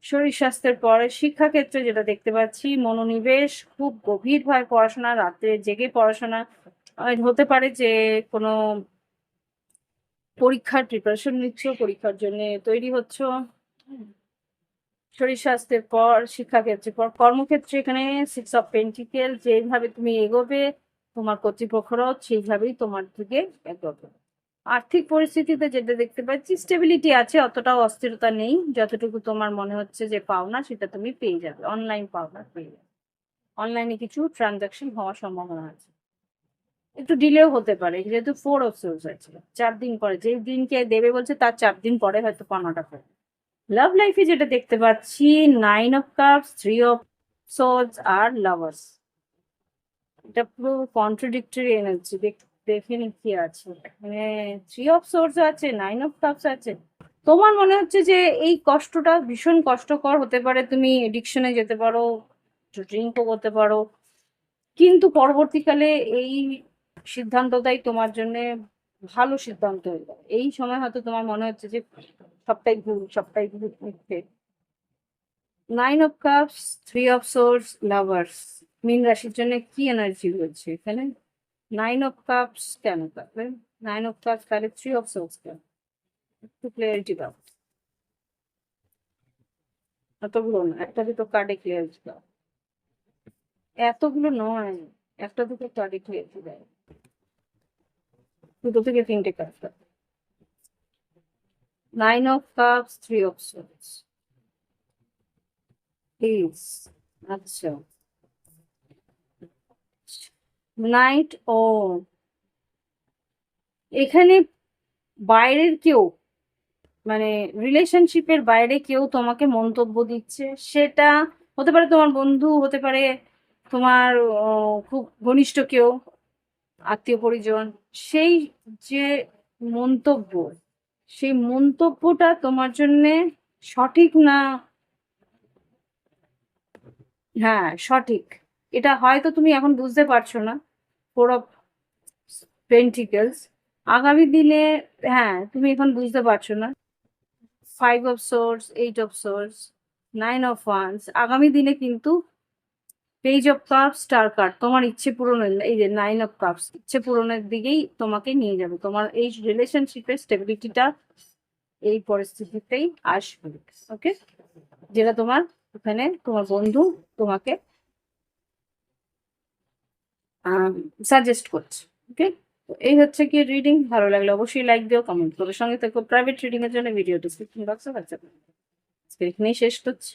শরীর স্বাস্থ্যের পরে শিক্ষাক্ষেত্রে যেটা দেখতে পাচ্ছি, মনোনিবেশ, খুব গভীরভাবে পড়াশোনা, রাত্রে জেগে পড়াশোনা, হতে পারে যে কোনো পরীক্ষার প্রিপারেশন নিচ্ছ, পরীক্ষার জন্য তৈরি হচ্ছ। শরীর স্বাস্থ্যের পর শিক্ষাক্ষেত্রের পর কর্মক্ষেত্রে এখানে 6 of Pentacles, যেভাবে তুমি এগোবে তোমার কর্তৃপক্ষরাও সেইভাবেই তোমার দিকে এগোবে। আর্থিক পরিস্থিতিতে যেটা দেখতে পাচ্ছি, স্টেবিলিটি আছে, অতটাও অস্থিরতা নেই, যতটুকু তোমার মনে হচ্ছে যে পাওনা সেটা তুমি পেয়ে যাবে, অনলাইন পাওনা পেয়ে যাবে, অনলাইনে কিছু ট্রানজাকশন হওয়ার সম্ভাবনা আছে, একটু ডিলেও হতে পারে যেহেতু 4 of Swords আছে, 4 দিন পরে, যে দিনকে দেবে বলছে তার 4 দিন পরে হয়তো পাওনাটা পাবে। লাভ লাইফে যেটা দেখতে পাচ্ছি, 9 of Cups, 3 of Swords আর লাভার্স, এটা পুরো কন্ট্রাডিক্টরি এনার্জি। দেখে নি কি আছে, মানে 3 of Swords আছে, 9 of Cups আছে। তোমার মনে হচ্ছে যে এই কষ্টটা ভীষণ কষ্টকর হতে পারে, তুমি এডিকশনে যেতে পারো, ড্রিঙ্কও করতে পারো, কিন্তু পরবর্তীকালে এই সিদ্ধান্তটাই তোমার জন্য ভালো সিদ্ধান্ত হয়ে যাবে। এই সময় হয়তো তোমার মনে হচ্ছে যে সবটাই ভুল, সবটাই ভুল, মিথ্যে। 9 of Cups, 3 of Swords, lovers মীন রাশির জন্য কি এনার্জি রয়েছে এখানে। 9 of Cups কেন থাকবে, 9 of Cups তাহলে 3 of Swords কেন, একটু ক্লিয়ারিটি দাও। এতগুলো না, একটা দুটো কার্ডে ক্লিয়ারেন্স দাও। এতগুলো নয়, একটা দুটো কার্ডে ক্লিয়ারেন্স দেয়। দুটো থেকে তিনটে কার্ড দাও। 9 of cups, 3 of swords. Please. আচ্ছা, নাইট। ও, এখানে বাইরের কেউ, মানে রিলেশনশিপের বাইরে কেউ তোমাকে মন্তব্য দিচ্ছে। সেটা হতে পারে তোমার বন্ধু, হতে পারে তোমার খুব ঘনিষ্ঠ কেউ, আত্মীয় পরিজন। সেই যে মন্তব্য, সেই মন্তব্যটা তোমার জন্য সঠিক না। হ্যাঁ, সঠিক। এটা হয়তো তুমি এখন বুঝতে পারছো না। Four of pentacles. আগামী দিনে, হ্যাঁ, তুমি এখন বুঝতে পারছো না। 5 of swords, 8 of swords, 9 of wands. আগামী দিনে কিন্তু page of cups, star card, তোমার ইচ্ছে পূরণের, এই যে 9 অফ কাপস, ইচ্ছে পূরণের দিকেই তোমাকে নিয়ে যাবে। তোমার এই রিলেশনশিপের স্টেবিলিটিটা এই পরিস্থিতিতেই আসবে। ওকে, যেটা তোমার ওখানে তোমার বন্ধু তোমাকে সাজেস্ট করছে। ওকে, এই হচ্ছে কি রিডিং। ভালো লাগলে অবশ্যই লাইক দিও, কমেন্ট করো, সঙ্গে থাকো। প্রাইভেট রিডিং এর জন্য ভিডিও ডিসক্রিপশন বক্সে হোয়াটসঅ্যাপ। আজকে এখানেই শেষ করছি।